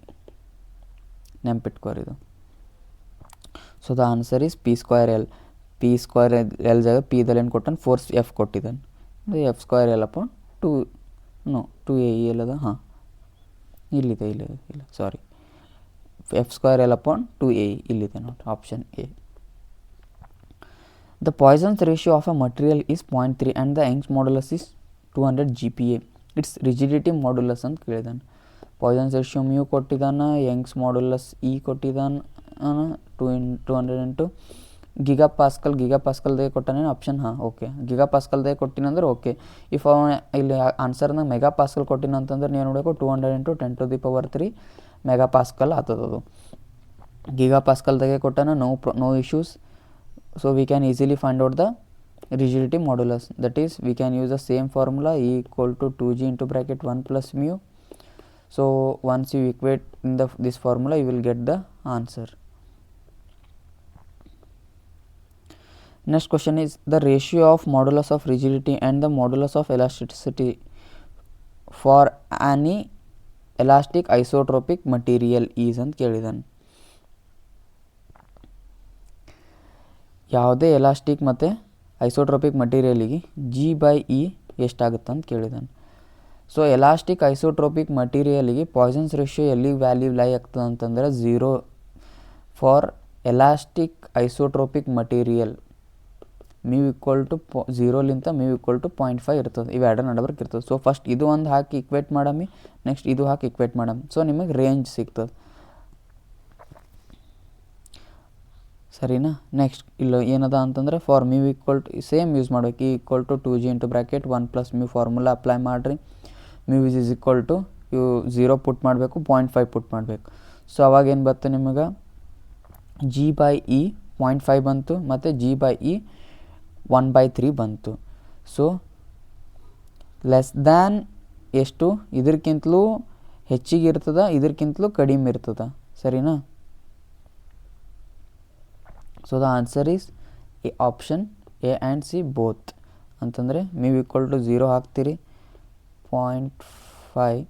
ನೆನ್ಪಿಟ್ಕೋರಿ ಇದು. So the answer is P² L. P² ಜಾಗ ಪಿದಲ್ಲಿ ಏನು ಕೊಟ್ಟಾನೆ, ಫೋರ್ಸ್ F ಕೊಟ್ಟಿದ್ದಾನೆ. F² L/2 2AE ಎಲ್ಲದ, ಹಾಂ ಇಲ್ಲಿದೆ ಇಲ್ಲ ಸಾರಿ, F² L/2AE ಇಲ್ಲಿದೆ ನೋಡಿ, option A. The Poisson's ratio of a material is 0.3 and the Young's modulus is 200 GPa. It's rigidity modulus ಅಂತ ಕೇಳಿದಾನೆ. ಪಾಯ್ಸನ್ಸ್ ರೇಷಿಯೋ ಮ್ಯೂ ಕೊಟ್ಟಿದ್ದಾನೆ, ಯಂಗ್ಸ್ ಮಾಡ್ಯುಲಸ್ ಇ ಕೊಟ್ಟಿದ್ದಾನೆ 200 × ಗಿಗಾ ಪಾಸ್ಕಲ್ದೇ ಕೊಟ್ಟಾನೆ ಆಪ್ಷನ್. ಹಾಂ ಓಕೆ, ಗಿಗಾ ಪಾಸ್ಕಲ್ದೇ ಕೊಟ್ಟಿನಂದ್ರೆ ಓಕೆ. ಇಫ್ ಅವ ಇಲ್ಲಿ ಆನ್ಸರ್ನಾಗ ಮೆಗಾ ಪಾಸ್ಕಲ್ ಕೊಟ್ಟಿನ ಅಂತಂದ್ರೆ ನೀವು ನೋಡಬೇಕು 200 × 10⁻³ ಮೆಗಾ ಪಾಸ್ಕಲ್ ಆಗ್ತದದು. ಗಿಗಾ ಪಾಸ್ಕಲ್ದಾಗೆ ಕೊಟ್ಟಾನ, no issues. So we can easily find out the rigidity modulus. That is we can use the same formula, E = 2G × 1 + mu. So once you equate in this formula, you will get the answer. Next question is, the ratio of modulus of rigidity and the modulus of elasticity for any elastic isotropic material is ಅಂತ ಕೇಳಿದಾನೆ. ಯಾವುದೇ ಎಲಾಸ್ಟಿಕ್ ಮತ್ತು ಐಸೋಟ್ರೋಪಿಕ್ ಮಟೀರಿಯಲಿಗೆ G/E ಎಷ್ಟಾಗುತ್ತೆ ಅಂತ ಕೇಳಿದಾನೆ. ಸೊ ಎಲಾಸ್ಟಿಕ್ ಐಸೋಟ್ರೋಪಿಕ್ ಮಟೀರಿಯಲಿಗೆ ಪಾಯ್ಸನ್ಸ್ ರೇಷಿಯೋ ಎಲ್ಲಿ ವ್ಯಾಲ್ಯೂ ಲೈ ಆಗ್ತದೆ ಅಂತಂದ್ರೆ 0 for elastic isotropic material. Mu = 0 mu = 0.5 ಇರ್ತದೆ. ಇವೆರಡರ ನಡಬರ್ಕ್ ಇರ್ತದೆ. ಸೊ ಫಸ್ಟ್ ಇದು ಒಂದು ಹಾಕಿ ಇಕ್ವೇಟ್ ಮಾಡಮ್ಮಿ, ನೆಕ್ಸ್ಟ್ ಇದು ಹಾಕಿ ಇಕ್ವೇಟ್ ಮಾಡಮ್ಮಿ. ಸೊ ನಿಮಗೆ ರೇಂಜ್ ಸಿಗ್ತದೆ. ಸರಿನಾ? ನೆಕ್ಸ್ಟ್ ಇಲ್ಲ ಏನದ ಅಂತಂದರೆ ಫಾರ್ ಮ್ಯೂ ಸೇಮ್ ಯೂಸ್ ಮಾಡ್ಬೇಕು. E = 2G × 1 + mu formula apply ಮಾಡಿರಿ. ಮ್ಯೂ ಇಸ್ ಇವು 0 ಪುಟ್ ಮಾಡಬೇಕು, 0.5 ಪುಟ್ ಮಾಡಬೇಕು. ಸೊ ಅವಾಗ ಏನು ಬರ್ತದೆ ನಿಮಗೆ, G/E 0.5 ಬಂತು ಮತ್ತು G/E 1/3 ಬಂತು. ಸೊ ಲೆಸ್ ದ್ಯಾನ್ ಎಷ್ಟು, ಇದಕ್ಕಿಂತಲೂ ಹೆಚ್ಚಿಗೆ ಇರ್ತದೆ, ಇದಕ್ಕಿಂತಲೂ ಕಡಿಮೆ ಇರ್ತದೆ. ಸರಿನಾ? So the answer is option A and C both. ಅಂತಂದರೆ ಮ್ಯೂ = 0 ಹಾಕ್ತೀರಿ, 0.5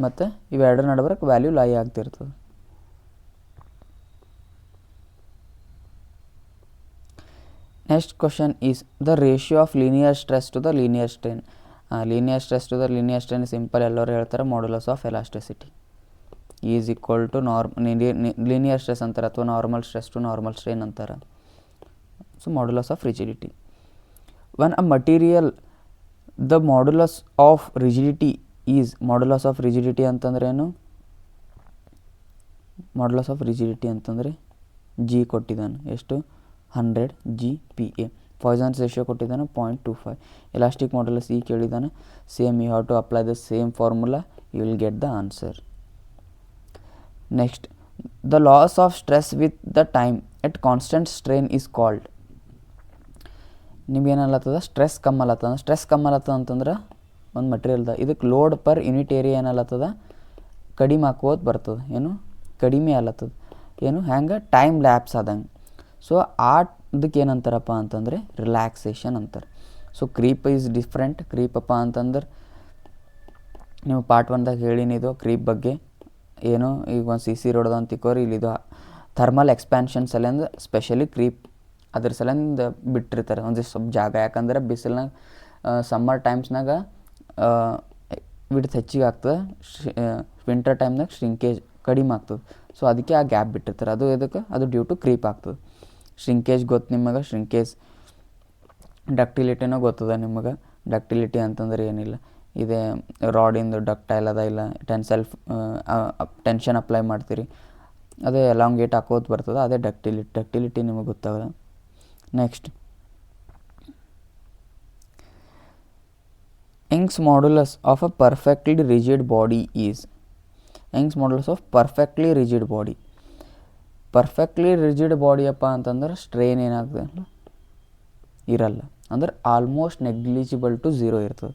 ಮತ್ತು ಇವೆರಡರ ನಡಬರ್ಕ್ ವ್ಯಾಲ್ಯೂ ಲೈ ಆಗ್ತಿರ್ತದೆ. Next question is the ratio of linear stress to the linear strain. Linear stress to the linear strain simple, ಎಲ್ಲರೂ ಹೇಳ್ತಾರೆ modulus of elasticity is = linear stress ಅಂತಾರೆ ಅಥವಾ normal stress to normal strain ಅಂತಾರೆ. So modulus of rigidity. When a material the modulus of rigidity is, modulus of rigidity ಅಂತಂದ್ರೆ ಏನು, ಮಾಡ್ಯುಲಸ್ ಆಫ್ ರಿಜಿಡಿಟಿ ಅಂತಂದರೆ G ಕೊಟ್ಟಿದ್ದಾನೆ ಎಷ್ಟು, 100 GPa. ಪಾಯ್ಸನ್ಸ್ ರೇಷಿಯೋ ಕೊಟ್ಟಿದ್ದಾನೆ 0.25. ಎಲಾಸ್ಟಿಕ್ ಮಾಡ್ಯುಲಸ್ E ಕೇಳಿದ್ದಾನೆ. Same you have to apply the same formula, you will get the answer. Next, the loss of stress with the time at constant strain is called. ನಿಮ್ಗೇನಲ್ಲತ್ತದ ಸ್ಟ್ರೆಸ್ ಕಮ್ಮಲತ್ತದ. ಸ್ಟ್ರೆಸ್ ಕಮ್ಮಲತ್ತದ ಅಂತಂದ್ರೆ ಒಂದು ಮಟೀರಿಯಲ್ದ ಇದಕ್ಕೆ ಲೋಡ್ ಪರ್ ಯೂನಿಟ್ ಏರಿಯಾ ಏನಲ್ಲತ್ತದ ಕಡಿಮೆ ಹಾಕೋದು ಬರ್ತದೆ. ಏನು ಕಡಿಮೆ ಅಲ್ಲತ್ತದ, ಏನು ಹೆಂಗೆ ಟೈಮ್ ಲ್ಯಾಪ್ಸ್ ಆದಂಗೆ. ಸೊ ಅದಕ್ಕೆ ಏನಂತಾರಪ್ಪ ಅಂತಂದರೆ ರಿಲ್ಯಾಕ್ಸೇಷನ್ ಅಂತಾರೆ. So creep is different. ಕ್ರೀಪಪ್ಪ ಅಂತಂದ್ರೆ ನೀವು ಪಾರ್ಟ್ 1ದಾಗ ಹೇಳಿನಿದು ಕ್ರೀಪ್ ಬಗ್ಗೆ. ಏನು ಈಗ ಒಂದು CC ರೋಡ್ದ ಅಂತ ತಿಕ್ಕೋರಿ, ಇಲ್ಲಿದು ಥರ್ಮಲ್ ಎಕ್ಸ್ಪ್ಯಾನ್ಷನ್ ಸಲಿಂದ ಸ್ಪೆಷಲಿ ಕ್ರೀಪ್ ಅದ್ರ ಸಲಿಂದ ಬಿಟ್ಟಿರ್ತಾರೆ ಒಂದಿಷ್ಟು ಸ್ವಲ್ಪ ಜಾಗ. ಯಾಕಂದ್ರೆ ಬಿಸಿಲ್ನಾಗ ಸಮ್ಮರ್ ಟೈಮ್ಸ್ನಾಗ ವಿಡ್ತ್ ಹೆಚ್ಚಿಗೆ ಆಗ್ತದೆ, ವಿಂಟರ್ ಟೈಮ್ನಾಗ ಶ್ರಿಂಕೇಜ್ ಕಡಿಮೆ ಆಗ್ತದೆ. ಸೊ ಅದಕ್ಕೆ ಆ ಗ್ಯಾಪ್ ಬಿಟ್ಟಿರ್ತಾರೆ. ಅದು ಇದಕ್ಕೆ ಅದು ಡ್ಯೂ ಟು ಕ್ರೀಪ್ ಆಗ್ತದೆ. ಶ್ರಿಂಕೇಜ್ ಗೊತ್ತು ನಿಮಗೆ, ಶ್ರಿಂಕೇಜ್. ಡಕ್ಟಿಲಿಟಿನೂ ಗೊತ್ತದ ನಿಮಗೆ. ಡಕ್ಟಿಲಿಟಿ ಅಂತಂದ್ರೆ ಏನಿಲ್ಲ, ಇದೇ ರಾಡಿಂದು ಡಕ್ಟೈಲ್ ಅದ ಇಲ್ಲ ಟೆನ್ಷನ್ ಅಪ್ಲೈ ಮಾಡ್ತೀರಿ, ಅದೇ ಎಲಾಂಗೇಟ್ ಹಾಕೋದು ಬರ್ತದೆ, ಅದೇ ಡಕ್ಟಿಲಿಟಿ ನಿಮಗೆ ಗೊತ್ತಾಗದ. Next Young's modulus of a perfectly rigid body is. Young's modulus of perfectly rigid body. Perfectly rigid ಬಾಡಿಯಪ್ಪ ಅಂತಂದ್ರೆ ಸ್ಟ್ರೇನ್ ಏನಾಗ್ತದೆ ಇರಲ್ಲ, ಅಂದ್ರೆ ಆಲ್ಮೋಸ್ಟ್ ನೆಗ್ಲಿಜಿಬಲ್ ಟು 0 ಇರ್ತದೆ.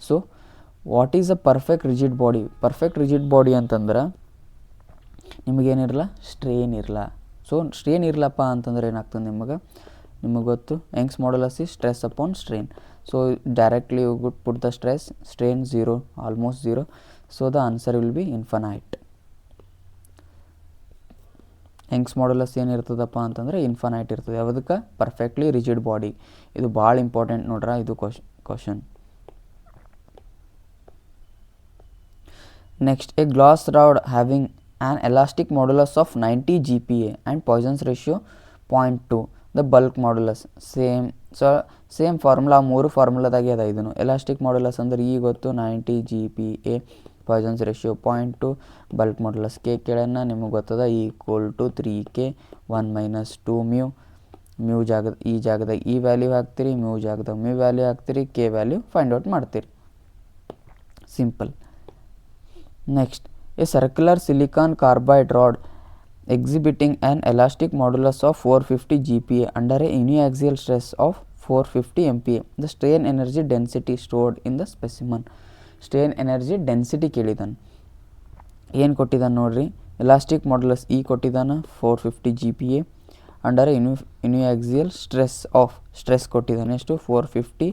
So what is a perfect rigid body? Perfect rigid body ಅಂತಂದ್ರೆ ನಿಮಗೇನಿರಲ್ಲ, ಸ್ಟ್ರೇನ್ ಇರಲ್ಲ. ಸೊ ಸ್ಟ್ರೇನ್ ಇರಲಪ್ಪ ಅಂತಂದ್ರೆ ಏನಾಗ್ತದೆ ನಿಮಗೆ ಗೊತ್ತು, Young's modulus is stress upon strain. So directly you could put the stress, strain 0, almost 0. So the answer will be infinite. Young's modulus ಏನಿರ್ತದಪ್ಪ ಅಂತಂದರೆ ಇನ್ಫನೈಟ್ ಇರ್ತದೆ. ಯಾವುದಕ್ಕೆ? Perfectly rigid body. ಇದು ಭಾಳ ಇಂಪಾರ್ಟೆಂಟ್ ನೋಡ್ರ, ಇದು question. Next, a glass rod having an elastic modulus of 90 GPa and Poisson's ratio 0.2, the bulk modulus same formula. 3 ಫಾರ್ಮುಲಾದಾಗೆ ಅದ. ಇದನ್ನು ಎಲಾಸ್ಟಿಕ್ ಮಾಡ್ಯುಲಸ್ ಅಂದ್ರೆ ಈಗ ಗೊತ್ತು 90 GPa, Poisson's ratio 0.2, bulk modulus K ಕೇಳನ್ನ ನಿಮಗೆ ಗೊತ್ತದ = 3k 1 - 2μ. ಮ್ಯೂ ಈ ಜಾಗದಾಗ ಈ ವ್ಯಾಲ್ಯೂ ಹಾಕ್ತೀರಿ, ಮ್ಯೂ ಜಾಗದಾಗ ಮ್ಯೂ ವ್ಯಾಲ್ಯೂ ಹಾಕ್ತೀರಿ, ಕೆ ವ್ಯಾಲ್ಯೂ ಫೈಂಡ್ ಔಟ್ ಮಾಡ್ತೀರಿ. Simple. Next, A circular silicon carbide rod exhibiting an elastic modulus of 450 GPa under a uniaxial stress of 450 MPa. The strain energy density stored in the specimen. Strain energy density ಕೇಳಿದಾನೆ. ಏನು ಕೊಟ್ಟಿದ್ದಾನೆ ನೋಡ್ರಿ, ಎಲಾಸ್ಟಿಕ್ ಮಾಡ್ಯುಲಸ್ ಇ ಕೊಟ್ಟಿದ್ದಾನೆ 450 GPa ಅಂಡರ್ ಯುನಿಯಾಕ್ಸಿಯಲ್ ಸ್ಟ್ರೆಸ್ ಕೊಟ್ಟಿದ್ದಾನೆ. ಎಷ್ಟು? 450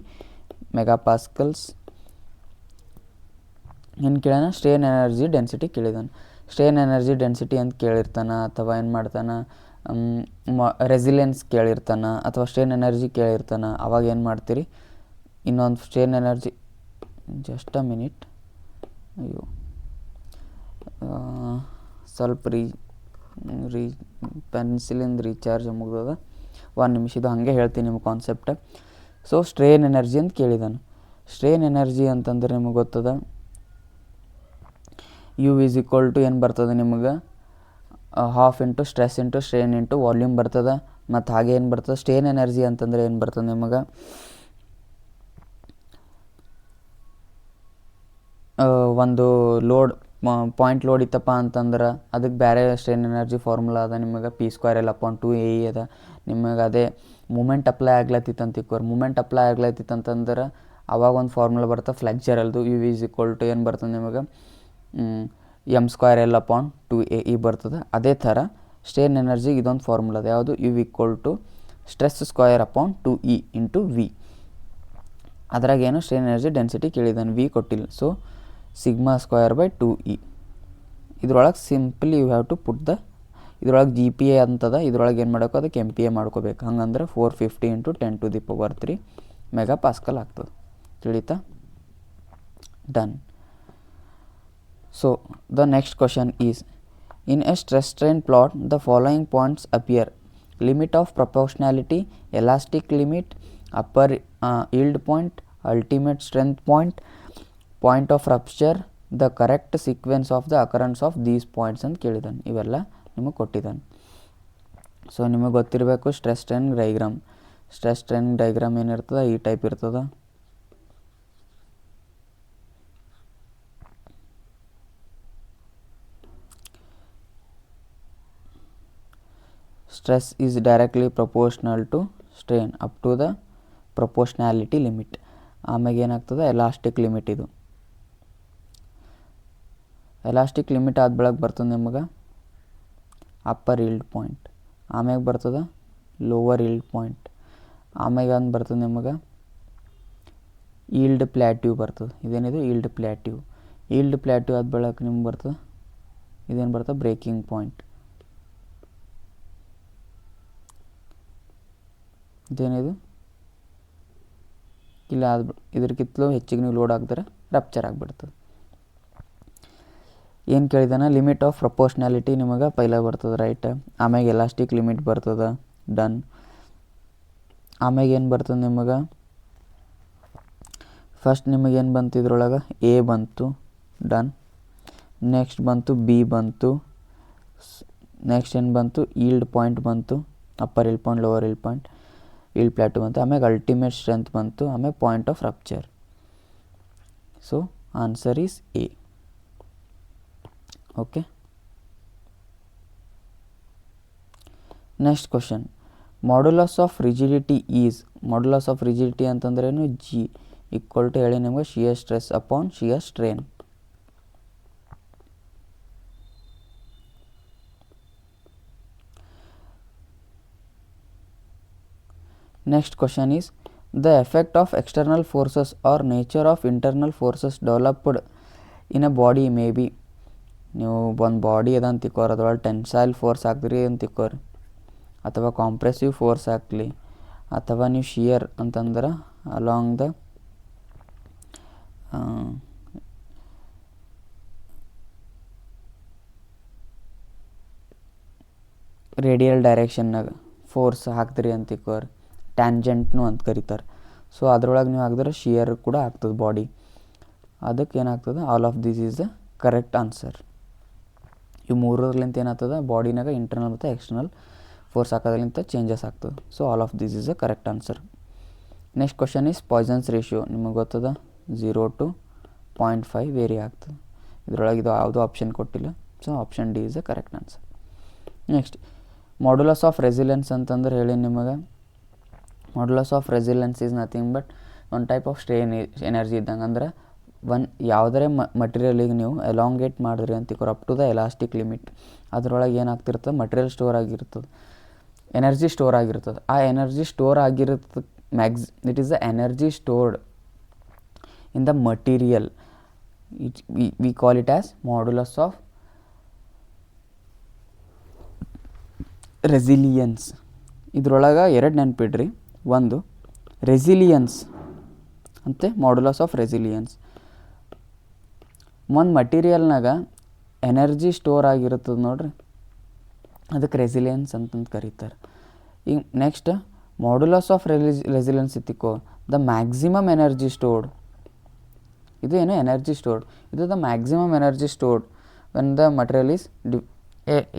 MPa. ಏನು ಕೇಳಾನ? ಸ್ಟ್ರೇನ್ ಎನರ್ಜಿ ಡೆನ್ಸಿಟಿ ಕೇಳಿದಾನೆ. ಸ್ಟ್ರೇನ್ ಎನರ್ಜಿ ಡೆನ್ಸಿಟಿ ಅಂತ ಕೇಳಿರ್ತಾನೆ, ಅಥವಾ ಏನು ಮಾಡ್ತಾನೆ ರೆಸಿಲೆನ್ಸ್ ಕೇಳಿರ್ತಾನೆ, ಅಥವಾ ಸ್ಟ್ರೇನ್ ಎನರ್ಜಿ ಕೇಳಿರ್ತಾನೆ. ಅವಾಗ ಏನು ಮಾಡ್ತೀರಿ, ಇನ್ನೊಂದು strain energy, just a minute, ಅಯ್ಯೋ ಸ್ವಲ್ಪ ಪೆನ್ಸಿಲಿಂದ ರೀಚಾರ್ಜ್ ಮುಗ್ದದ, 1 ನಿಮಿಷ. ಇದು ಹಾಗೆ ಹೇಳ್ತೀನಿ ನಿಮ್ಗೆ ಕಾನ್ಸೆಪ್ಟ್. ಸೊ ಸ್ಟ್ರೇನ್ ಎನರ್ಜಿ ಅಂತ ಕೇಳಿದಾನೆ. ಸ್ಟ್ರೇನ್ ಎನರ್ಜಿ ಅಂತಂದ್ರೆ ನಿಮಗೆ ಗೊತ್ತದ U = ಏನು ಬರ್ತದೆ ನಿಮಗೆ, 12 × ಸ್ಟ್ರೆಸ್ × ಸ್ಟ್ರೇನ್ × ವಾಲ್ಯೂಮ್ ಬರ್ತದೆ. ಮತ್ತು ಹಾಗೆ ಏನು ಬರ್ತದೆ, ಸ್ಟ್ರೇನ್ ಎನರ್ಜಿ ಅಂತಂದರೆ ಏನು ಬರ್ತದೆ ನಿಮಗೆ, ಒಂದು ಲೋಡ್ ಪಾಯಿಂಟ್ ಲೋಡ್ ಇತ್ತಪ್ಪ ಅಂತಂದ್ರೆ ಅದಕ್ಕೆ ಬೇರೆ ಸ್ಟ್ರೇನ್ ಎನರ್ಜಿ ಫಾರ್ಮುಲಾ ಅದ ನಿಮಗೆ, P²L/2AE ಅದ. ನಿಮಗೆ ಅದೇ ಮೂಮೆಂಟ್ ಅಪ್ಲೈ ಆಗ್ಲತ್ತಿತ್ತು ಅಂತ ತಿಕ್ಕೋರು. ಮೂಮೆಂಟ್ ಅಪ್ಲೈ ಆಗ್ಲತ್ತಿತ್ತು ಅಂತಂದ್ರೆ ಅವಾಗ ಒಂದು ಫಾರ್ಮುಲಾ ಬರ್ತದೆ ಫ್ಲೆಕ್ಚರಲ್ದು. U = ಏನು ಬರ್ತದೆ ನಿಮಗೆ, M²L/2AE ಬರ್ತದೆ. ಅದೇ ಥರ ಸ್ಟ್ರೇನ್ ಎನರ್ಜಿಗೆ ಇದೊಂದು ಫಾರ್ಮುಲಾ ಅದ. ಯಾವುದು? U = stress²/2E × V. ಅದ್ರಾಗ ಏನು ಸ್ಟ್ರೇನ್ ಎನರ್ಜಿ ಡೆನ್ಸಿಟಿ ಕೇಳಿದಾನೆ, V ಕೊಟ್ಟಿಲ್ಲ. So σ²/2E. ಇದ್ರೊಳಗೆ simply you have to put ಇದ್ರೊಳಗೆ GPa ಅಂತದ, ಇದ್ರೊಳಗೆ ಏನು ಮಾಡಬೇಕು, ಅದಕ್ಕೆ MPa ಮಾಡ್ಕೋಬೇಕು. ಹಂಗಂದ್ರೆ 450 × 10⁻³ MPa ಆಗ್ತದೆ. ತಿಳಿತಾ? Done. So the next question is, in a stress strain plot the following points appear: limit of proportionality, elastic limit, upper yield point, ultimate strength point, point of rupture, the correct sequence of the occurrence of these points ಅಂತ ಕೇಳಿದಾನೆ. ಇವೆಲ್ಲ ನಿಮಗೆ ಕೊಟ್ಟಿದ್ದಾನೆ. ಸೊ ನಿಮಗೆ ಗೊತ್ತಿರಬೇಕು stress strain diagram. Stress strain diagram ಏನಿರ್ತದೆ, ಈ ಟೈಪ್ ಇರ್ತದೆ. Stress is directly proportional to strain up to the proportionality limit. ಆಮ್ಯಾಗ ಏನಾಗ್ತದೆ ಎಲಾಸ್ಟಿಕ್ ಲಿಮಿಟ್. ಇದು ಎಲಾಸ್ಟಿಕ್ ಲಿಮಿಟ್ ಆದ ಬೆಳಗ್ಗೆ ಬರ್ತದೆ ನಿಮಗೆ ಅಪ್ಪರ್ ಈಲ್ಡ್ ಪಾಯಿಂಟ್, ಆಮ್ಯಾಗ ಬರ್ತದೆ ಲೋವರ್ ಈಲ್ಡ್ ಪಾಯಿಂಟ್, ಆಮ್ಯಾಗ ಒಂದು ಬರ್ತದೆ ನಿಮಗೆ ಈಲ್ಡ್ ಪ್ಲ್ಯಾಟ್ಯೂ ಬರ್ತದೆ. ಇದೇನಿದು ಈಲ್ಡ್ ಪ್ಲ್ಯಾಟ್ಯೂ. ಈಲ್ಡ್ ಪ್ಲ್ಯಾಟ್ಯೂ ಆದ ಬೆಳಗ್ಗೆ ನಿಮ್ಗೆ ಬರ್ತದೆ ಇದೇನು ಬರ್ತದೆ ಬ್ರೇಕಿಂಗ್ ಪಾಯಿಂಟ್. ಇದೇನಿದು ಇಲ್ಲ ಇದಕ್ಕಿಂತಲೂ ಹೆಚ್ಚಿಗೆ ನೀವು ಲೋಡ್ ಹಾಕಿದ್ರೆ ರಪ್ಚರ್ ಆಗಿಬಿಡ್ತದೆ. ಏನು ಕೇಳಿದಾನ ಲಿಮಿಟ್ ಆಫ್ ಪ್ರಪೋರ್ಷ್ನಾಲಿಟಿ ನಿಮಗೆ ಪೈಲ ಬರ್ತದೆ ರೈಟ್. ಆಮ್ಯಾಗ ಎಲಾಸ್ಟಿಕ್ ಲಿಮಿಟ್ ಬರ್ತದೆ ಡನ್. ಆಮ್ಯಾಗ ಏನು ಬರ್ತದೆ ನಿಮಗೆ ಫಸ್ಟ್ ನಿಮಗೇನು ಬಂತು ಇದ್ರೊಳಗೆ ಎ ಬಂತು ಡನ್. ನೆಕ್ಸ್ಟ್ ಬಂತು ಬಿ ಬಂತು. ನೆಕ್ಸ್ಟ್ ಏನು ಬಂತು ಈಲ್ಡ್ ಪಾಯಿಂಟ್ ಬಂತು, upper yield point lower yield point, yield ಪ್ಲ್ಯಾಟು ಬಂತು. ಆಮ್ಯಾಗ ಅಲ್ಟಿಮೇಟ್ ಸ್ಟ್ರೆಂತ್ ಬಂತು, ಆಮ್ಯಾಗ point of rupture. So answer is A. Okay. Next question, modulus of rigidity is. Modulus of rigidity ಅಂತಂದ್ರೇನು ಜಿ ಈಕ್ವಲ್ ಟು ಹೇಳಿ ನಿಮಗೆ shear stress upon shear strain. Next question is, the effect of external forces or nature of internal forces developed in a body may be. ನೀವು ಒಂದು ಬಾಡಿ ಅದ ಅಂತ ತಿಕ್ಕೋರಿ, ಅದ್ರೊಳಗೆ ಟೆನ್ಸೈಲ್ ಫೋರ್ಸ್ ಹಾಕ್ದ್ರಿ ಅಂತ ತಿಕ್ಕೋರಿ, ಅಥವಾ ಕಾಂಪ್ರೆಸಿವ್ ಫೋರ್ಸ್ ಹಾಕಲಿ, ಅಥವಾ ನೀವು ಶಿಯರ್ ಅಂತಂದ್ರೆ ಅಲಾಂಗ್ ದ ರೇಡಿಯಲ್ ಡೈರೆಕ್ಷನ್ನಾಗ ಫೋರ್ಸ್ ಹಾಕ್ದ್ರಿ ಅಂತ ತಿಕ್ಕೋರಿ, ಟ್ಯಾಂಜೆಂಟ್ನು ಅಂತ ಕರೀತಾರೆ. ಸೊ ಅದ್ರೊಳಗೆ ನೀವು ಹಾಕಿದ್ರೆ ಶಿಯರ್ ಕೂಡ ಆಗ್ತದೆ ಬಾಡಿ. ಅದಕ್ಕೆ ಏನಾಗ್ತದೆ all of this is the correct answer. ಇವು ಮೂರರ್ಲಿಂತ ಏನಾಗ್ತದೆ ಬಾಡಿನಾಗ ಇಂಟರ್ನಲ್ ಮತ್ತು ಎಕ್ಸ್ಟರ್ನಲ್ ಫೋರ್ಸ್ ಹಾಕೋದ್ರಿಂದ ಚೇಂಜಸ್ ಆಗ್ತದೆ. So all of this is the correct answer. Next question is Poisson's ratio. ನಿಮಗೆ ಗೊತ್ತದ 0 to 0.5 ವೇರಿ ಆಗ್ತದೆ. ಇದರೊಳಗೆ ಇದು ಯಾವುದೂ ಆಪ್ಷನ್ ಕೊಟ್ಟಿಲ್ಲ. So option D is the correct answer. Next modulus of resilience ಅಂತಂದ್ರೆ ಹೇಳಿ ನಿಮಗೆ, modulus of resilience is nothing but one type of strain energy ಇದ್ದಂಗೆ. ಅಂದ್ರೆ ಯಾವುದರೇ ಮಟೀರಿಯಲಿಗೆ ನೀವು ಎಲಾಂಗೇಟ್ ಮಾಡಿದ್ರಿ ಅಂತ up to the elastic limit, ಅದರೊಳಗೆ ಏನಾಗ್ತಿರ್ತದೆ ಮಟೀರಿಯಲ್ ಸ್ಟೋರ್ ಆಗಿರ್ತದೆ, ಎನರ್ಜಿ ಸ್ಟೋರ್ ಆಗಿರ್ತದೆ. ಆ ಎನರ್ಜಿ ಸ್ಟೋರ್ ಆಗಿರ್ತದೆ it is the energy stored in the material. We call it as modulus of resilience. ಇದ್ರೊಳಗೆ ಎರಡು ನೆನಪಿಡ್ರಿ, ಒಂದು ರೆಸಿಲಿಯನ್ಸ್ ಅಂತೆ ಮಾಡ್ಯುಲಸ್ ಆಫ್ ರೆಸಿಲಿಯನ್ಸ್. ಒಂದು ಮಟೀರಿಯಲ್ನಾಗ ಎನರ್ಜಿ ಸ್ಟೋರ್ ಆಗಿರ್ತದೆ ನೋಡ್ರಿ, ಅದಕ್ಕೆ ರೆಸಿಲಿಯನ್ಸ್ ಅಂತಂದು ಕರೀತಾರೆ. ಈಗ ನೆಕ್ಸ್ಟ್ ಮಾಡ್ಯುಲಸ್ ಆಫ್ ರೆಸಿಲಿಯನ್ಸ್ ಇತ್ತಿಕೋ ದ ಮ್ಯಾಕ್ಸಿಮಮ್ ಎನರ್ಜಿ ಸ್ಟೋರ್ಡ್. ಇದು ಏನು ಎನರ್ಜಿ ಸ್ಟೋರ್ಡ್, ಇದು the maximum energy stored when the material is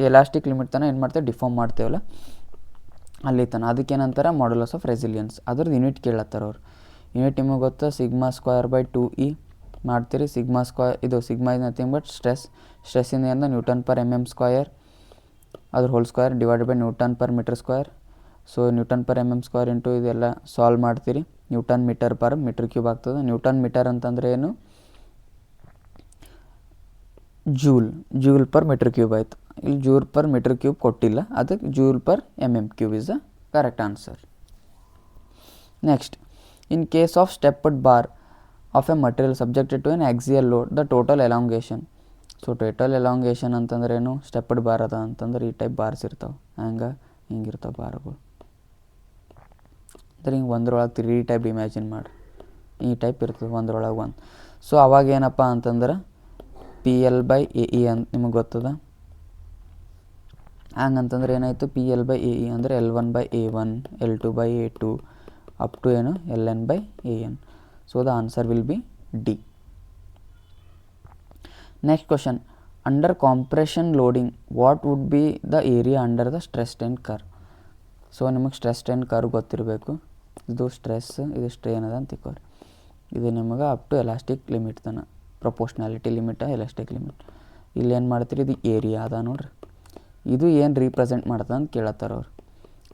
elastic limit ತನಕ ಏನು ಮಾಡ್ತೇವೆ ಡಿಫಾರ್ಮ್ ಮಾಡ್ತೇವಲ್ಲ ಅಲ್ಲಿ ತನಕ. ಅದಕ್ಕೇನಂತಾರೆ ಮಾಡ್ಯುಲಸ್ ಆಫ್ ರೆಸಿಲಿಯನ್ಸ್. ಅದ್ರದ್ದು ಯೂನಿಟ್ ಕೇಳತ್ತಾರ ಅವ್ರು. ಯೂನಿಟ್ ನಿಮಗೆ ಗೊತ್ತಾ σ²/2e ಮಾಡ್ತೀರಿ. σ², ಇದು ಸಿಗ್ಮಾ ಇಸ್ ನಥಿಂಗ್ ಬಟ್ ಸ್ಟ್ರೆಸ್ಸಿಂದ ಏನು N/mm², ಅದ್ರ whole square divided by N/m². So N/mm² into ಇದೆಲ್ಲ ಸಾಲ್ವ್ ಮಾಡ್ತೀರಿ, Nm/m³ ಆಗ್ತದೆ. ನ್ಯೂಟನ್ ಮೀಟರ್ ಅಂತಂದರೆ ಏನು ಜೂಲ್/m³ ಆಯಿತು. ಇಲ್ಲಿ Joule/m³ ಕೊಟ್ಟಿಲ್ಲ, ಅದಕ್ಕೆ Joule/mm³ is the correct answer. Next, in case of stepped bar of a material subjected to an axial load the total elongation. So total elongation ಅಂತಂದ್ರೆ ಏನು, ಸ್ಟೆಪ್ಡ್ ಬಾರ್ ಅದ ಅಂತಂದ್ರೆ ಈ ಟೈಪ್ ಬಾರ್ಸ್ ಇರ್ತಾವೆ, ಹಿಂಗಿರ್ತಾವೆ ಬಾರ್ಗಳು. ಅಂದ್ರೆ ಹಿಂಗೆ ಒಂದ್ರೊಳಗೆ 3 ಟೈಪ್ ಇಮ್ಯಾಜಿನ್ ಮಾಡಿ, ಈ ಟೈಪ್ ಇರ್ತದೆ ಒಂದ್ರೊಳಗೆ ಒಂದು. ಸೊ ಅವಾಗ ಏನಪ್ಪ ಅಂತಂದ್ರೆ PL/AE ಅಂತ ನಿಮಗೆ ಗೊತ್ತದ. ಹಂಗಂತಂದ್ರೆ ಏನಾಯಿತು, PL/AE ಅಂದರೆ L1/A1, L2/A2 ಅಪ್ ಟು ಏನು LN/AN. So the answer will B D. Next question, under compression loading what would be the area under the stress strain curve. So ನಿಮಗೆ ಸ್ಟ್ರೆಸ್ ಸ್ಟ್ರೇನ್ ಕರ್ವ್ ಗೊತ್ತಿರಬೇಕು. ಇದು ಸ್ಟ್ರೆಸ್, ಇದು ಸ್ಟ್ರೇನ್ ಅದ ಅಂತ ತಿಳ್ಕೊರಿ. ಇದು ನಿಮಗೆ ಅಪ್ ಟು ಎಲಾಸ್ಟಿಕ್ ಲಿಮಿಟ್ ತನಕ, ಪ್ರೊಪೋರ್ಷ್ನಾಲಿಟಿ ಲಿಮಿಟ್, ಎಲಾಸ್ಟಿಕ್ ಲಿಮಿಟ್. ಇಲ್ಲಿ ಏನು ಮಾಡ್ತೀರಿ, ಇದು ಏರಿಯಾ ಅದ ನೋಡ್ರಿ. ಇದು ಏನು ರೀಪ್ರೆಸೆಂಟ್ ಮಾಡ್ತದೆ ಅಂತ ಕೇಳತ್ತಾರ ಅವ್ರು.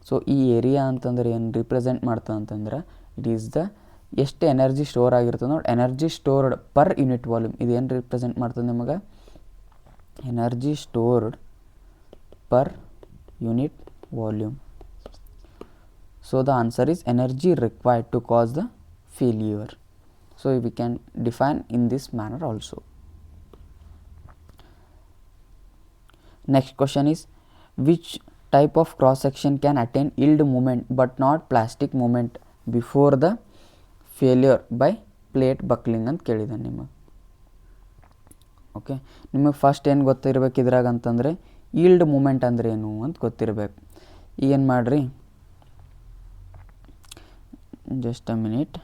ಸೊ ಈ ಏರಿಯಾ ಅಂತಂದ್ರೆ ಏನು ರೀಪ್ರೆಸೆಂಟ್ ಮಾಡ್ತದೆ ಅಂತಂದ್ರೆ ಇಟ್ ಈಸ್ ದ ಎಷ್ಟು ಎನರ್ಜಿ ಸ್ಟೋರ್ ಆಗಿರ್ತದೆ ನೋಡಿ, energy stored per unit volume. ಇದೇನು ರಿಪ್ರೆಸೆಂಟ್ ಮಾಡ್ತದೆ ನಿಮಗೆ, energy stored per unit volume. So the answer is energy required to cause the failure. So we can define in this manner also. Next question is, which type of cross section can attain yield moment but not plastic moment before the failure by plate buckling ಅಂತ ಕೇಳಿದ್ದಾನೆ ನಿಮಗೆ. ಓಕೆ, ನಿಮಗೆ ಫಸ್ಟ್ ಏನು ಗೊತ್ತಿರಬೇಕು ಇದ್ರಾಗ ಅಂತಂದರೆ ಈಲ್ಡ್ ಮೂಮೆಂಟ್ ಅಂದರೆ ಏನು ಅಂತ ಗೊತ್ತಿರಬೇಕು. ಏನು ಮಾಡಿರಿ, ಜಸ್ಟ್ ಅ ಮಿನಿಟ್.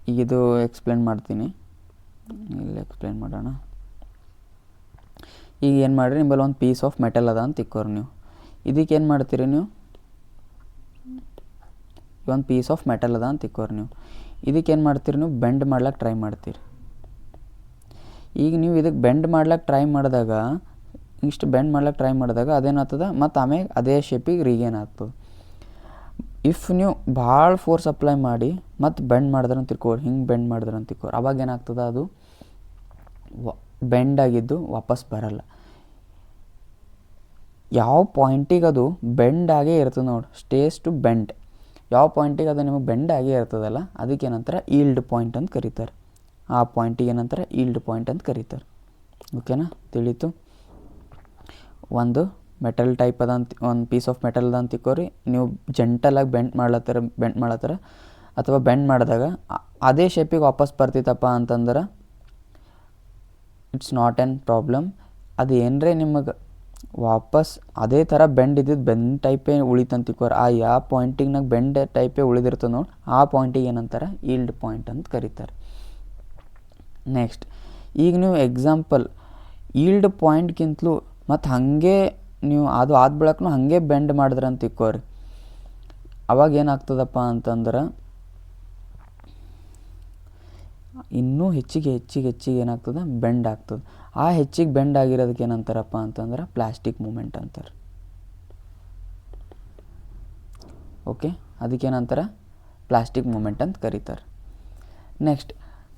ಈಗ ಇದು ಎಕ್ಸ್ಪ್ಲೇನ್ ಮಾಡ್ತೀನಿ, ಇಲ್ಲಿ ಎಕ್ಸ್ಪ್ಲೇನ್ ಮಾಡೋಣ. ಈಗ ಏನು ಮಾಡಿರಿ, ನಿಮ್ಮಲ್ಲಿ ಒಂದು ಪೀಸ್ ಆಫ್ ಮೆಟಲ್ ಅದ ಅಂತ ತಿಕ್ಕೋರಿ ನೀವು. ಇದಕ್ಕೆ ಏನು ಮಾಡ್ತೀರಿ ನೀವು, ಒಂದು ಪೀಸ್ ಆಫ್ ಮೆಟಲ್ ಅದ ಅಂತ ತಿಕ್ಕೋರಿ ನೀವು. ಇದಕ್ಕೆ ಏನು ಮಾಡ್ತೀರಿ ನೀವು, ಬೆಂಡ್ ಮಾಡ್ಲಿಕ್ಕೆ ಟ್ರೈ ಮಾಡ್ತೀರಿ. ಈಗ ನೀವು ಇದಕ್ಕೆ ಬೆಂಡ್ ಮಾಡ್ಲಿಕ್ಕೆ ಟ್ರೈ ಮಾಡಿದಾಗ, ಇಷ್ಟು ಬೆಂಡ್ ಮಾಡ್ಲಿಕ್ಕೆ ಟ್ರೈ ಮಾಡಿದಾಗ ಅದೇನಾಗ್ತದೆ, ಮತ್ತು ಆಮೇಲೆ ಅದೇ ಶೇಪಿಗೆ ರೀಗೇನ್ ಆಗ್ತದೆ. ಇಫ್ ನೀವು ಭಾಳ ಫೋರ್ಸ್ ಅಪ್ಲೈ ಮಾಡಿ ಮತ್ತು ಬೆಂಡ್ ಮಾಡಿದ್ರೆ ಅಂತ ತಿಳ್ಕೊರಿ, ಹಿಂಗೆ ಬೆಂಡ್ ಮಾಡಿದ್ರೆ ಅಂತ ತಿಳ್ಕೊರಿ, ಅವಾಗ ಏನಾಗ್ತದೆ, ಅದು ಬೆಂಡ್ ಆಗಿದ್ದು ವಾಪಸ್ ಬರಲ್ಲ. ಯಾವ ಪಾಯಿಂಟಿಗೆ ಅದು ಬೆಂಡ್ ಆಗೇ ಇರ್ತದೆ ನೋಡಿ, ಸ್ಟೇಸ್ ಟು ಬೆಂಡ್. ಯಾವ ಪಾಯಿಂಟಿಗೆ ಅದು ನಿಮಗೆ ಬೆಂಡ್ ಆಗೇ ಇರ್ತದಲ್ಲ, ಅದಕ್ಕೆ ಏನಂತಾರೆ ಈಲ್ಡ್ ಪಾಯಿಂಟ್ ಅಂತ ಕರೀತಾರೆ. ಆ ಪಾಯಿಂಟಿಗೆ ಏನಂತಾರೆ ಈಲ್ಡ್ ಪಾಯಿಂಟ್ ಅಂತ ಕರೀತಾರೆ. ಓಕೆನಾ, ತಿಳಿತು. ಒಂದು ಮೆಟಲ್ ಟೈಪ್ ಅದ ಅಂತ, ಒಂದು ಪೀಸ್ ಆಫ್ ಮೆಟಲ್ ಅದ ಅಂತ ತಿಕ್ಕೋರಿ, ನೀವು ಜೆಂಟಲಾಗಿ ಬೆಂಡ್ ಮಾಡ್ಲತ್ತರ ಅಥವಾ ಬೆಂಡ್ ಮಾಡಿದಾಗ ಅದೇ ಶೇಪಿಗೆ ವಾಪಸ್ ಬರ್ತಿತ್ತಪ್ಪ ಅಂತಂದ್ರೆ ಇಟ್ಸ್ ನಾಟ್ ಎನ್ ಪ್ರಾಬ್ಲಮ್. ಅದು ಏನರೇ ನಿಮಗೆ ವಾಪಸ್ ಅದೇ ಥರ ಬೆಂಡ್ ಇದ್ದಿದ್ದು ಬೆಂಡ್ ಟೈಪೇ ಉಳಿತಂತ ತಿಕ್ಕೋರಿ, ಆ ಯಾವ ಪಾಯಿಂಟಿಗೆ ನಾಗ ಬೆಂಡ್ ಟೈಪೇ ಉಳಿದಿರ್ತದೆ ನೋಡಿ, ಆ ಪಾಯಿಂಟಿಗೆ ಏನಂತಾರೆ ಈಲ್ಡ್ ಪಾಯಿಂಟ್ ಅಂತ ಕರೀತಾರೆ. ನೆಕ್ಸ್ಟ್, ಈಗ ನೀವು ಎಕ್ಸಾಂಪಲ್ ಈಲ್ಡ್ ಪಾಯಿಂಟ್ಗಿಂತಲೂ ಮತ್ತು ಹಾಗೆ ನೀವು ಅದು ಆದ ಬಳಕೂ ಹಾಗೆ ಬೆಂಡ್ ಮಾಡಿದ್ರೆ ಅಂತ ತಿಕ್ಕೋರಿ, ಅವಾಗ ಏನಾಗ್ತದಪ್ಪ ಅಂತಂದ್ರೆ ಇನ್ನೂ ಹೆಚ್ಚಿಗೆ ಏನಾಗ್ತದೆ, ಬೆಂಡ್ ಆಗ್ತದೆ. ಆ ಹೆಚ್ಚಿಗೆ ಬೆಂಡ್ ಆಗಿರೋದಕ್ಕೆ ಏನಂತಾರಪ್ಪ ಅಂತಂದ್ರೆ ಪ್ಲಾಸ್ಟಿಕ್ ಮೂಮೆಂಟ್ ಅಂತಾರೆ. ಓಕೆ, ಅದಕ್ಕೇನಂತಾರೆ ಪ್ಲಾಸ್ಟಿಕ್ ಮೂಮೆಂಟ್ ಅಂತ ಕರೀತಾರೆ. ನೆಕ್ಸ್ಟ್,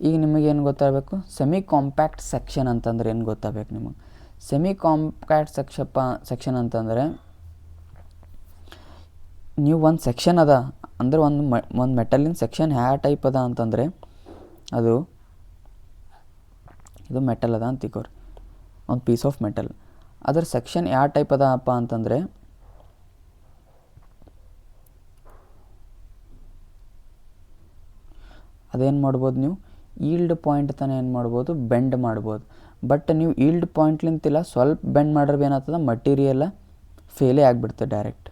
ಈಗ ನಿಮಗೇನು ಗೊತ್ತಾಗಬೇಕು, ಸೆಮಿ ಕಾಂಪ್ಯಾಕ್ಟ್ ಸೆಕ್ಷನ್ ಅಂತಂದ್ರೆ ಏನು ಗೊತ್ತಾಗಬೇಕು ನಿಮಗೆ. ಸೆಮಿ ಕಾಂಪ್ಯಾಕ್ಟ್ ಸೆಕ್ಷನ್ ಅಂತಂದರೆ, ನೀವು ಒಂದು ಸೆಕ್ಷನ್ ಅದ ಅಂದ್ರೆ ಒಂದು ಮೆಟಲಿನ ಸೆಕ್ಷನ್ ಯಾವ ಟೈಪ್ ಅದ ಅಂತಂದರೆ, ಇದು ಮೆಟಲ್ ಅದ ಅಂತ ತಿಳ್ಕೊರಿ, ಒಂದು ಪೀಸ್ ಆಫ್ ಮೆಟಲ್. ಅದ್ರ ಸೆಕ್ಷನ್ ಯಾವ ಟೈಪ್ ಅದಪ್ಪ ಅಂತಂದರೆ, ಅದೇನು ಮಾಡ್ಬೋದು ನೀವು, ಈಲ್ಡ್ ಪಾಯಿಂಟ್ ತಾನೇ ಏನು ಮಾಡ್ಬೋದು, ಬೆಂಡ್ ಮಾಡ್ಬೋದು. ಬಟ್ ನೀವು ಈಲ್ಡ್ ಪಾಯಿಂಟ್ಲಿಂತಿಲ್ಲ ಸ್ವಲ್ಪ ಬೆಂಡ್ ಮಾಡ್ರೆ ಏನಾಗ್ತದೆ, ಮಟೀರಿಯಲ್ಲ ಫೇಲೇ ಆಗಿಬಿಡ್ತದೆ ಡೈರೆಕ್ಟ್.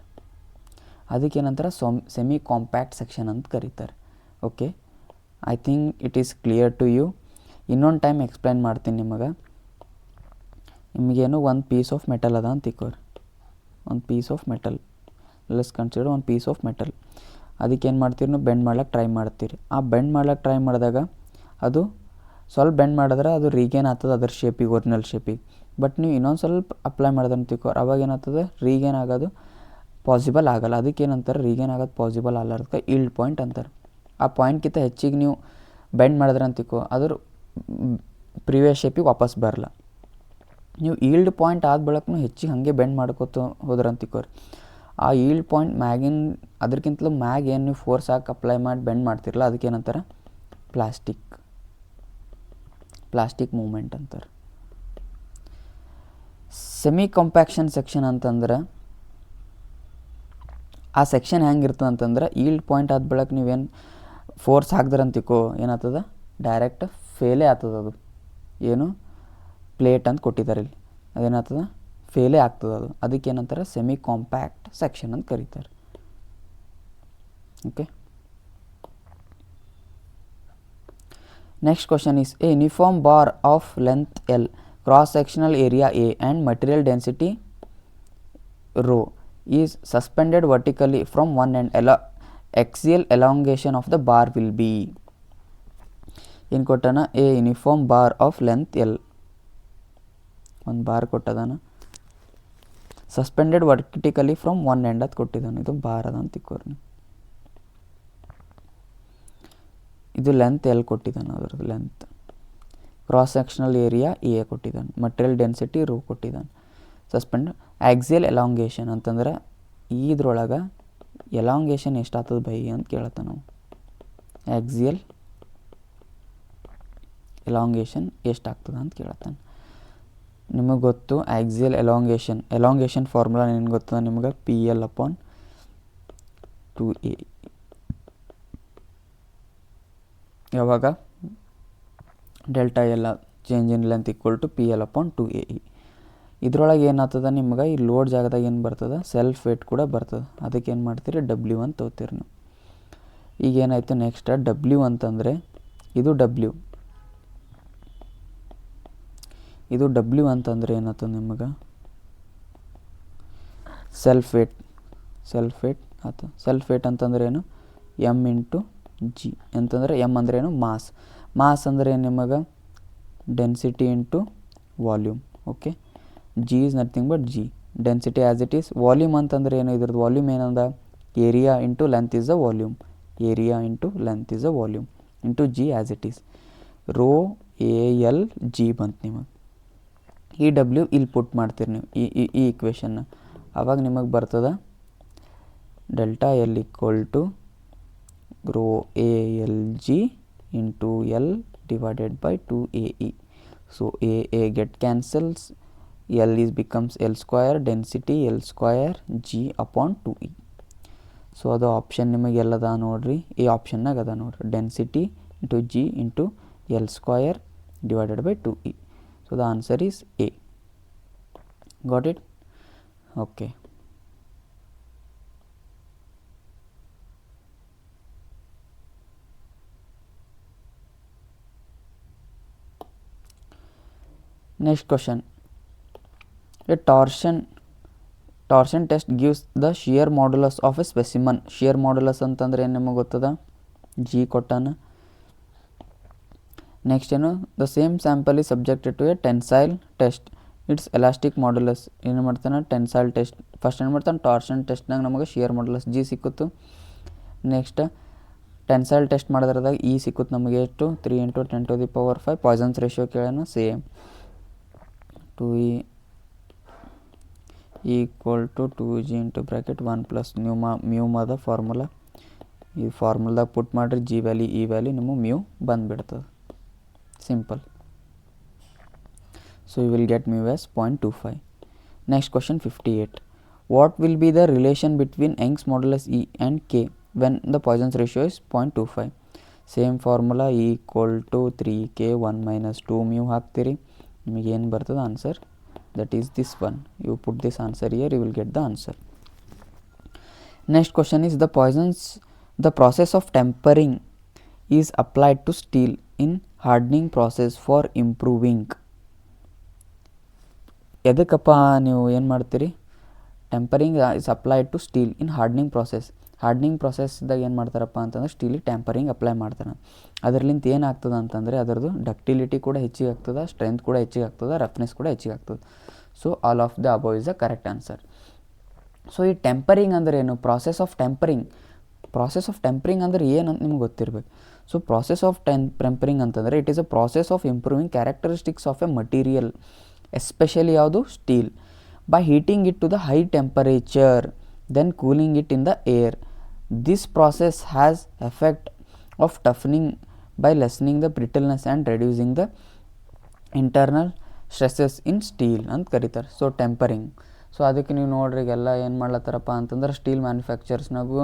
ಅದಕ್ಕೇನಂತಾರೆ ಸೆಮಿ ಕಾಂಪ್ಯಾಕ್ಟ್ ಸೆಕ್ಷನ್ ಅಂತ ಕರೀತಾರೆ. Okay, I think it is clear to you. ಇನ್ನೊಂದು ಟೈಮ್ ಎಕ್ಸ್ಪ್ಲೈನ್ ಮಾಡ್ತೀನಿ ನಿಮಗೇನು ಒಂದು ಪೀಸ್ ಆಫ್ ಮೆಟಲ್ ಅದ ಅಂತ ತಿಕ್ಕೋರಿ, ಒಂದು piece of metal, let's consider ಒಂದು ಪೀಸ್ ಆಫ್ ಮೆಟಲ್. ಅದಕ್ಕೇನು ಮಾಡ್ತೀರಿ, ನೀವು ಬೆಂಡ್ ಮಾಡ್ಲಿಕ್ಕೆ ಟ್ರೈ ಮಾಡ್ತೀರಿ. ಆ ಬೆಂಡ್ ಮಾಡ್ಲಿಕ್ಕೆ ಟ್ರೈ ಮಾಡಿದಾಗ ಅದು ಸ್ವಲ್ಪ ಬೆಂಡ್ ಮಾಡಿದ್ರೆ ಅದು ರೀಗೇನ್ ಆಗ್ತದೆ ಅದ್ರ ಶೇಪಿಗೆ, ಒರಿಜಿನಲ್ ಶೇಪಿಗೆ. ಬಟ್ ನೀವು ಇನ್ನೊಂದು ಸ್ವಲ್ಪ ಅಪ್ಲೈ ಮಾಡಿದ್ರೆ ತಿಳ್ಕೊ, ಅವಾಗ ಏನಾಗ್ತದೆ, ರೀಗೇನ್ ಆಗೋದು ಪಾಸಿಬಲ್ ಆಗಲ್ಲ. ಅದಕ್ಕೇನಂತಾರೆ, ರೀಗೇನ್ ಆಗೋದು ಪಾಸಿಬಲ್ ಆಗಲಾರ್ದಕ್ಕೆ ಈಲ್ಡ್ ಪಾಯಿಂಟ್ ಅಂತಾರೆ. ಆ ಪಾಯಿಂಟ್ಗಿಂತ ಹೆಚ್ಚಿಗೆ ನೀವು ಬೆಂಡ್ ಮಾಡಿದ್ರೆ ಅಂತಿಕೋ, ಅದ್ರ ಪ್ರಿವಿಯಸ್ ಶೇಪಿಗೆ ವಾಪಸ್ ಬರಲ್ಲ. ನೀವು ಈಲ್ಡ್ ಪಾಯಿಂಟ್ ಆದ ಬಳಕೂ ಹೆಚ್ಚಿಗೆ ಹಾಗೆ ಬೆಂಡ್ ಮಾಡ್ಕೋತ ಹೋದ್ರಂತಿಕೋರಿ, ಆ ಈಲ್ಡ್ ಪಾಯಿಂಟ್ ಮ್ಯಾಗಿನ ಅದಕ್ಕಿಂತಲೂ ಮ್ಯಾಗ್ ಏನು ನೀವು ಫೋರ್ಸ್ ಹಾಕಿ ಅಪ್ಲೈ ಮಾಡಿ ಬೆಂಡ್ ಮಾಡ್ತಿರಲ್ಲ, ಅದಕ್ಕೇನಂತಾರೆ ಪ್ಲಾಸ್ಟಿಕ್ ಮೂಮೆಂಟ್ ಅಂತಾರೆ. ಸೆಮಿ ಕಾಂಪ್ಯಾಕ್ಷನ್ ಸೆಕ್ಷನ್ ಅಂತಂದ್ರೆ, ಆ ಸೆಕ್ಷನ್ ಹೆಂಗಿರ್ತದೆ ಅಂತಂದ್ರೆ, ಈಲ್ಡ್ ಪಾಯಿಂಟ್ ಆದ ಬಳಕ ನೀವೇನು ಫೋರ್ಸ್ ಹಾಕ್ದ್ರಂತಿಕೋ ಏನಾಗ್ತದ, ಡೈರೆಕ್ಟ್ ಫೇಲೇ ಆಗ್ತದೆ. ಅದು ಏನು ಪ್ಲೇಟ್ ಅಂತ ಕೊಟ್ಟಿದ್ದಾರೆ ಇಲ್ಲಿ, ಅದೇನಾಗ್ತದೆ ಫೇಲೇ ಆಗ್ತದೆ ಅದು. ಅದಕ್ಕೇನಂತಾರೆ ಸೆಮಿ ಕಾಂಪ್ಯಾಕ್ಟ್ ಸೆಕ್ಷನ್ ಅಂತ ಕರೀತಾರೆ. Okay, next question is, A uniform bar of length L, cross sectional area A and material density rho is suspended vertically from one end. Axial elongation of the bar will be. ಏನು ಕೊಟ್ಟಾನ, a uniform bar of length L, ಒಂದು ಬಾರ್ ಕೊಟ್ಟದಾನ, suspended vertically from one end ಅದು ಕೊಟ್ಟಿದ್ದಾನೆ. ಇದು ಬಾರ್ ಅದ ಅಂತ ತಿಕ್ಕೋರಿ. ಇದು ಲೆಂತ್ ಎಲ್ ಕೊಟ್ಟಿದ್ದಾನೆ, ಅದರದ್ದು length. Cross sectional area A ಕೊಟ್ಟಿದ್ದಾನೆ. ಮಟೀರಿಯಲ್ ಡೆನ್ಸಿಟಿ ರೋ ಕೊಟ್ಟಿದ್ದಾನೆ. ಸಸ್ಪೆಂಡ್ ಆಕ್ಸಿಯಲ್ ಎಲಾಂಗೇಷನ್ ಅಂತಂದ್ರೆ ಇದ್ರೊಳಗೆ ಎಲಾಂಗೇಷನ್ ಎಷ್ಟಾಗ್ತದೆ ಬೈ ಅಂತ ಕೇಳತ್ತ ನಾವು. ಆಕ್ಸಿಯಲ್ ಎಲಾಂಗೇಷನ್ ಎಷ್ಟಾಗ್ತದೆ ಅಂತ ಕೇಳತ್ತಾನೆ. ನಿಮಗೆ ಗೊತ್ತು ಆಕ್ಸಿಯಲ್ ಎಲಾಂಗೇಷನ್ ಫಾರ್ಮುಲಾ ಏನು ಗೊತ್ತದ ನಿಮ್ಗೆ, PL/2A. ಯಾವಾಗ ಡೆಲ್ಟಾ ಎಲ್ಲ change in length equal to PL/2AE. ಇದ್ರೊಳಗೆ ಏನಾಗ್ತದ ನಿಮ್ಗೆ ಈ ಲೋಡ್ ಜಾಗದಾಗ ಏನು ಬರ್ತದೆ, ಸೆಲ್ಫ್ ವೇಟ್ ಕೂಡ ಬರ್ತದೆ. ಅದಕ್ಕೆ ಏನು ಮಾಡ್ತೀರಿ, W ಅಂತ ತಗೋತೀರಿ ನೀವು. ಈಗ ಏನಾಯಿತು ನೆಕ್ಸ್ಟ್ W ಅಂತಂದರೆ ಇದು W ಅಂತಂದರೆ ಏನಾಗ್ತದೆ ನಿಮ್ಗೆ, ಸೆಲ್ಫ್ ವೇಟ್ ಆಯ್ತು. ಸೆಲ್ಫ್ ವೇಟ್ ಅಂತಂದ್ರೆ ಏನು, M/G ಅಂತಂದರೆ M ಅಂದ್ರೆ ಏನು, ಮಾಸ್ ಅಂದರೆ ಏನು ನಿಮಗೆ, density into volume. Okay, G is nothing but G, density as it is. Volume ಅಂತಂದರೆ ಏನು, ಇದ್ರದ್ದು ವಾಲ್ಯೂಮ್ ಏನಂದ, area into length is the volume, into G as it is. ρALG ಬಂತು ನಿಮಗೆ. ಈ W ಇಲ್ಲಿ ಪುಟ್ ಮಾಡ್ತೀರಿ ನೀವು ಈ ಇಕ್ವೇಷನ್ನ. ಆವಾಗ ನಿಮಗೆ ಬರ್ತದೆ delta L equal to ρALG into L divided by 2AE. So A get cancels, L becomes L square, density L square G upon 2E. So ಅದು ಆಪ್ಷನ್ ನಿಮಗೆ ಎಲ್ಲದ ನೋಡ್ರಿ, ಈ ಆಪ್ಷನ್ನಾಗ ಅದ ನೋಡ್ರಿ, density into G into L square divided by 2E. So the answer is A. Got it? Okay. Next question. A torsion test gives the shear modulus of a specimen. Shear modulus ಅಂತಂದ್ರೆ ಏನು ನಿಮಗೆ ಗೊತ್ತದ, G ಕೊಟ್ಟಾನ. ನೆಕ್ಸ್ಟ್ ಏನು, the same sample is subjected to a tensile test. It's elastic modulus ಏನು ಮಾಡ್ತಾನೆ, ಟೆನ್ಸೈಲ್ ಟೆಸ್ಟ್. ಫಸ್ಟ್ ಏನು ಮಾಡ್ತಾನೆ, ಟಾರ್ಷನ್ ಟೆಸ್ಟ್ನಾಗ ನಮಗೆ ಶಿಯರ್ ಮಾಡ್ಯುಲಸ್ G ಸಿಕ್ಕಿತ್ತು. ನೆಕ್ಸ್ಟ್ ಟೆನ್ಸೈಲ್ ಟೆಸ್ಟ್ ಮಾಡಿದ್ರದಾಗ E ಸಿಕ್ಕುತ್ತೆ ನಮಗೆ ಎಷ್ಟು, 3 × 10⁵. ಪಾಯ್ಸನ್ಸ್ ರೇಷಿಯೋ ಕೇಳೋಣ, same 2E equal to 2G into bracket 1 + mu ಅದ ಫಾರ್ಮುಲಾ. ಈ ಫಾರ್ಮುಲಾದಾಗ ಪುಟ್ ಮಾಡಿರಿ G ವ್ಯಾಲ್ಯೂ E ವ್ಯಾಲ್ಯೂ ನಿಮಗೆ ಮ್ಯೂ ಬಂದುಬಿಡ್ತದೆ. Simple. So you will get mu as 0.25. Next question 58. What will be the relation between Young's modulus E and K when the Poisson's ratio is 0.25? Same formula, E equal to 3K 1 - 2 mu ಹಾಕ್ತೀರಿ, ನಿಮಗೆ ಏನು ಬರ್ತದೆ answer, that is this one. You put this answer here, you will get the answer. Next question is the process of tempering is applied to steel in hardening process for improving. ಎದಕ್ಕಪ್ಪ ನೀವು ಏನು ಮಾಡ್ತೀರಿ, tempering is applied to steel in hardening process. Hardening ಪ್ರಾಸೆಸ್ದಾಗ ಏನು ಮಾಡ್ತಾರಪ್ಪ ಅಂತಂದ್ರೆ ಸ್ಟೀಲಿಗೆ ಟೆಂಪರಿಂಗ್ ಅಪ್ಲೈ ಮಾಡ್ತಾರೆ. ಅದರ್ಲಿಂತ ಏನಾಗ್ತದೆ ಅಂತಂದರೆ ಅದರದ್ದು ಡಕ್ಟಿಲಿಟಿ ಕೂಡ ಹೆಚ್ಚಿಗೆ ಆಗ್ತದೆ, ಸ್ಟ್ರೆಂತ್ ಕೂಡ ಹೆಚ್ಚಿಗೆ ಆಗ್ತದೆ, ರಫ್ನೆಸ್ ಕೂಡ ಹೆಚ್ಚಿಗೆ ಆಗ್ತದೆ. So all of the above is the correct answer. So ಈ ಟೆಂಪರಿಂಗ್ ಅಂದರೆ ಏನು, ಪ್ರಾಸೆಸ್ ಆಫ್ ಟೆಂಪರಿಂಗ್ ಅಂದರೆ ಏನಂತ ನಿಮ್ಗೆ ಗೊತ್ತಿರಬೇಕು. ಸೊ ಪ್ರಾಸೆಸ್ ಆಫ್ ಟೆಂಪರಿಂಗ್ ಅಂತಂದರೆ it is a process of improving characteristics of a material, especially ಯಾವುದು steel, by heating it to the high temperature then cooling it in the air. This process has effect of toughening by lessening the brittleness and reducing the internal stresses in steel ಅಂತ ಕರೀತಾರೆ. So tempering. ಸೊ ಅದಕ್ಕೆ ನೀವು ನೋಡ್ರಿ ಎಲ್ಲ ಏನು ಮಾಡ್ಲತ್ತಾರಪ್ಪ ಅಂತಂದ್ರೆ ಸ್ಟೀಲ್ ಮ್ಯಾನುಫ್ಯಾಕ್ಚರ್ಸ್ನಾಗೂ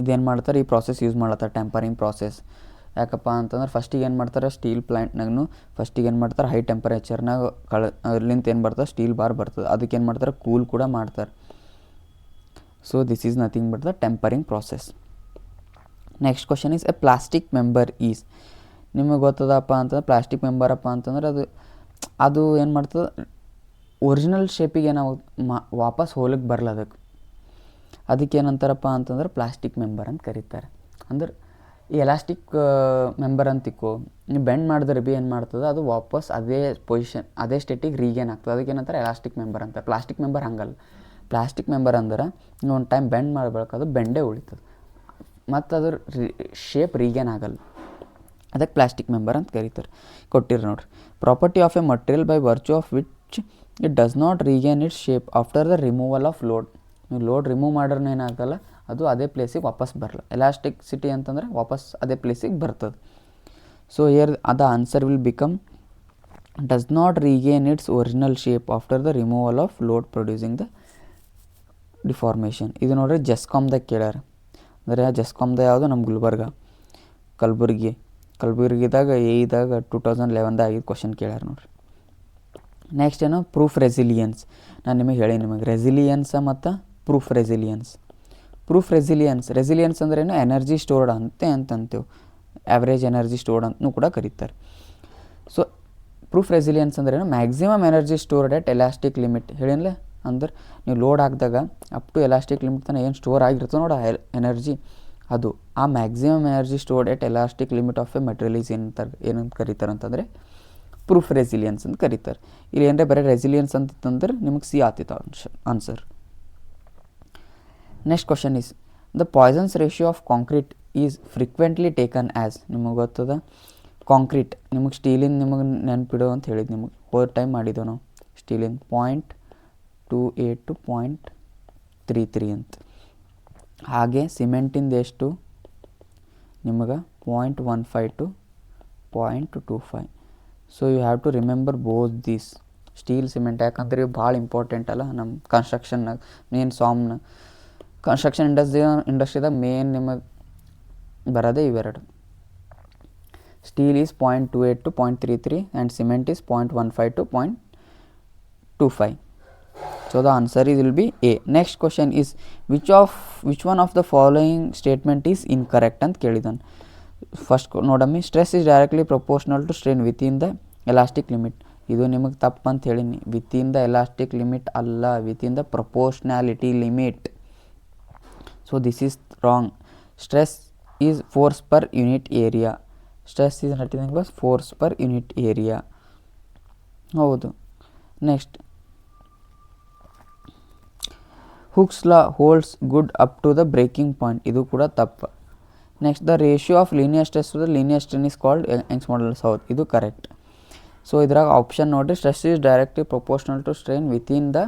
ಇದೇನು ಮಾಡ್ತಾರೆ, ಈ ಪ್ರಾಸೆಸ್ ಯೂಸ್ ಮಾಡ್ಲತ್ತಾರೆ, ಟೆಂಪರಿಂಗ್ ಪ್ರಾಸೆಸ್. ಯಾಕಪ್ಪ ಅಂತಂದ್ರೆ ಫಸ್ಟಿಗೆ ಏನು ಮಾಡ್ತಾರೆ, ಸ್ಟೀಲ್ ಪ್ಲ್ಯಾಂಟ್ನಾಗೂ ಫಸ್ಟಿಗೆ ಏನು ಮಾಡ್ತಾರೆ, ಹೈ ಟೆಂಪರೇಚರ್ನಾಗ ಅಲ್ಲಿಂದ ಏನು ಬರ್ತದೆ, ಸ್ಟೀಲ್ ಬಾರ್ ಬರ್ತದೆ, ಅದಕ್ಕೆ ಏನು ಮಾಡ್ತಾರೆ, ಕೂಲ್ ಕೂಡ ಮಾಡ್ತಾರೆ. So this is nothing but the tempering process. Next question is A plastic member is. ನಿಮಗೆ ಗೊತ್ತದಪ್ಪ ಅಂತಂದ್ರೆ ಪ್ಲಾಸ್ಟಿಕ್ ಮೆಂಬರಪ್ಪ ಅಂತಂದ್ರೆ ಅದು ಏನು ಮಾಡ್ತದೆ, ಒರಿಜಿನಲ್ ಶೇಪಿಗೆ ನಾವು ವಾಪಸ್ ಹೋಲಿಕ್ಕೆ ಬರಲ್ಲ ಅದಕ್ಕೆ ಏನಂತಾರಪ್ಪ ಅಂತಂದ್ರೆ ಪ್ಲಾಸ್ಟಿಕ್ ಮೆಂಬರ್ ಅಂತ ಕರೀತಾರೆ. ಅಂದ್ರೆ ಈ ಎಲಾಸ್ಟಿಕ್ ಮೆಂಬರ್ ಅಂತಿಕ್ಕೋ, ನೀವು ಬೆಂಡ್ ಮಾಡಿದ್ರೆ ಬಿ ಏನು ಮಾಡ್ತದೆ, ಅದು ವಾಪಸ್ ಅದೇ ಪೊಸಿಷನ್ ಅದೇ ಸ್ಟೇಟಿಗೆ ರೀಗೇನ್ ಆಗ್ತದೆ, ಅದಕ್ಕೆ ಏನಂತಾರೆ ಎಲಾಸ್ಟಿಕ್ ಮೆಂಬರ್ ಅಂತ. ಪ್ಲಾಸ್ಟಿಕ್ ಮೆಂಬರ್ ಹಂಗಲ್ಲ. ಪ್ಲಾಸ್ಟಿಕ್ ಮೆಂಬರ್ ಅಂದ್ರೆ ನೀವು ಒಂದು ಟೈಮ್ ಬೆಂಡ್ ಮಾಡಬೇಕು, ಅದು ಬೆಂಡೇ ಉಳಿತದೆ. ಮತ್ತು ಅದ್ರ ಶೇಪ್ ರೀಗೇನ್ ಆಗಲ್ಲ, ಅದಕ್ಕೆ ಪ್ಲಾಸ್ಟಿಕ್ ಮೆಂಬರ್ ಅಂತ ಕರೀತಾರೆ. ಕೊಟ್ಟಿರಿ ನೋಡ್ರಿ, property of a material by virtue of which it does not regain it's shape after the removal off load. ನೀವು ಲೋಡ್ ರಿಮೂವ್ ಮಾಡ್ರೆ ಏನಾಗಲ್ಲ, ಅದು ಅದೇ ಪ್ಲೇಸಿಗೆ ವಾಪಸ್ ಬರಲ್ಲ. ಎಲಾಸ್ಟಿಸಿಟಿ ಅಂತಂದರೆ ವಾಪಸ್ ಅದೇ ಪ್ಲೇಸಿಗೆ ಬರ್ತದೆ. So here the answer will become does not regain its original shape after the removal off load producing the deformation. ಇದು ನೋಡ್ರಿ ಜೆಸ್ಕಾಮ್ದಾಗ ಕೇಳ್ಯಾರ. ಅಂದರೆ ಜೆಸ್ಕಾಮ್ದ ಯಾವುದು, ನಮ್ಮ ಗುಲ್ಬರ್ಗ ಕಲಬುರ್ಗಿದಾಗ ಇದಾಗ 2011ದಾಗ ಆಗಿದ್ದು ಕ್ವಶನ್ ಕೇಳ್ಯಾರ ನೋಡ್ರಿ. ನೆಕ್ಸ್ಟ್ ಏನು, ಪ್ರೂಫ್ ರೆಸಿಲಿಯನ್ಸ್. ನಾನು ನಿಮಗೆ ಹೇಳಿ, ನಿಮಗೆ ರೆಸಿಲಿಯನ್ಸ ಮತ್ತು ಪ್ರೂಫ್ ರೆಸಿಲಿಯನ್ಸ್. ಪ್ರೂಫ್ ರೆಸಿಲಿಯನ್ಸ್ ಅಂದ್ರೆ ಏನು, ಎನರ್ಜಿ ಸ್ಟೋರ್ಡ್ ಅಂತಂತೇವೆ, ಆ್ಯಾವ್ರೇಜ್ ಎನರ್ಜಿ ಸ್ಟೋರ್ಡ್ ಅಂತಲೂ ಕೂಡ ಕರೀತಾರೆ. ಸೊ ಪ್ರೂಫ್ ರೆಸಿಲಿಯನ್ಸ್ ಅಂದ್ರೆ ಏನು, maximum energy stored at elastic limit. ಹೇಳಿಲ್ಲ ಅಂದ್ರೆ ನೀವು ಲೋಡ್ ಹಾಕಿದಾಗ ಅಪ್ ಟು ಎಲಾಸ್ಟಿಕ್ ಲಿಮಿಟ್ ತನಕ ಏನು ಸ್ಟೋರ್ ಆಗಿರ್ತದೆ ನೋಡ ಎನರ್ಜಿ, ಅದು ಆ maximum energy stored at elastic limit of A material is ಏನಂತ ಕರೀತಾರೆ ಅಂತಂದರೆ ಪ್ರೂಫ್ ರೆಸಿಲಿಯನ್ಸ್ ಅಂತ ಕರೀತಾರೆ. ಇಲ್ಲಿ ಏನಂದರೆ ಬರೀ ರೆಸಿಲಿಯನ್ಸ್ ಅಂತಂದ್ರೆ ನಿಮಗೆ ಸಿ ಆತಿತ್ತು answer. Next question is the Poisson's ratio of concrete is frequently taken as. ನಿಮಗೆ ಗೊತ್ತದ ಕಾಂಕ್ರೀಟ್, ನಿಮಗೆ ಸ್ಟೀಲಿಂದ ನಿಮಗೆ ನೆನಪಿಡೋ ಅಂತ ಹೇಳಿದ್ದು, ನಿಮಗೆ ಹೋದ ಟೈಮ್ ಮಾಡಿದ್ದೆವು ನಾವು. ಸ್ಟೀಲಿಂದ 0.28 to 0.33 ಅಂತ. ಹಾಗೆ ಸಿಮೆಂಟಿಂದ ಎಷ್ಟು ನಿಮಗೆ 0.15 to 0.25. So you have to remember both these, steel cement. ಯಾಕಂದ್ರೆ ಇವು ಭಾಳ ಇಂಪಾರ್ಟೆಂಟ್ ಅಲ್ಲ ನಮ್ಮ ಕನ್ಸ್ಟ್ರಕ್ಷನ್ನಾಗ, ಮೇನ್ ಕನ್ಸ್ಟ್ರಕ್ಷನ್ ಇಂಡಸ್ಟ್ರಿದಾಗ ಮೇನ್ ನಿಮಗೆ ಬರೋದೇ ಇವೆರಡು. Steel is 0.28 to 0.33 and cement is 0.15 to 0.25. So the answer will be A. Next question is which one of the following statement is incorrect ಅಂತ ಕೇಳಿದಾನೆ. ಫಸ್ಟ್ ನೋಡಮ್ಮಿ, stress is directly proportional to strain within the elastic limit. ಇದು ನಿಮಗೆ ತಪ್ಪು ಅಂತ ಹೇಳಿನಿ. ವಿತಿನ್ ದ ಎಲಾಸ್ಟಿಕ್ ಲಿಮಿಟ್ ಅಲ್ಲ, within the proportionality limit. So this is wrong. Stress is force per unit area. Stress is nothing but force per unit area. ಹೌದು. Next, Hooke's law holds good up to the breaking point. ಇದು ಕೂಡ ತಪ್ಪು. Next, the ratio of linear stress to the linear strain is called Young's modulus. ಹೌದು, ಇದು ಕರೆಕ್ಟ್. ಸೊ ಇದ್ರಾಗ ಆಪ್ಷನ್ ನೋಡಿರಿ, stress is directly proportional to strain within the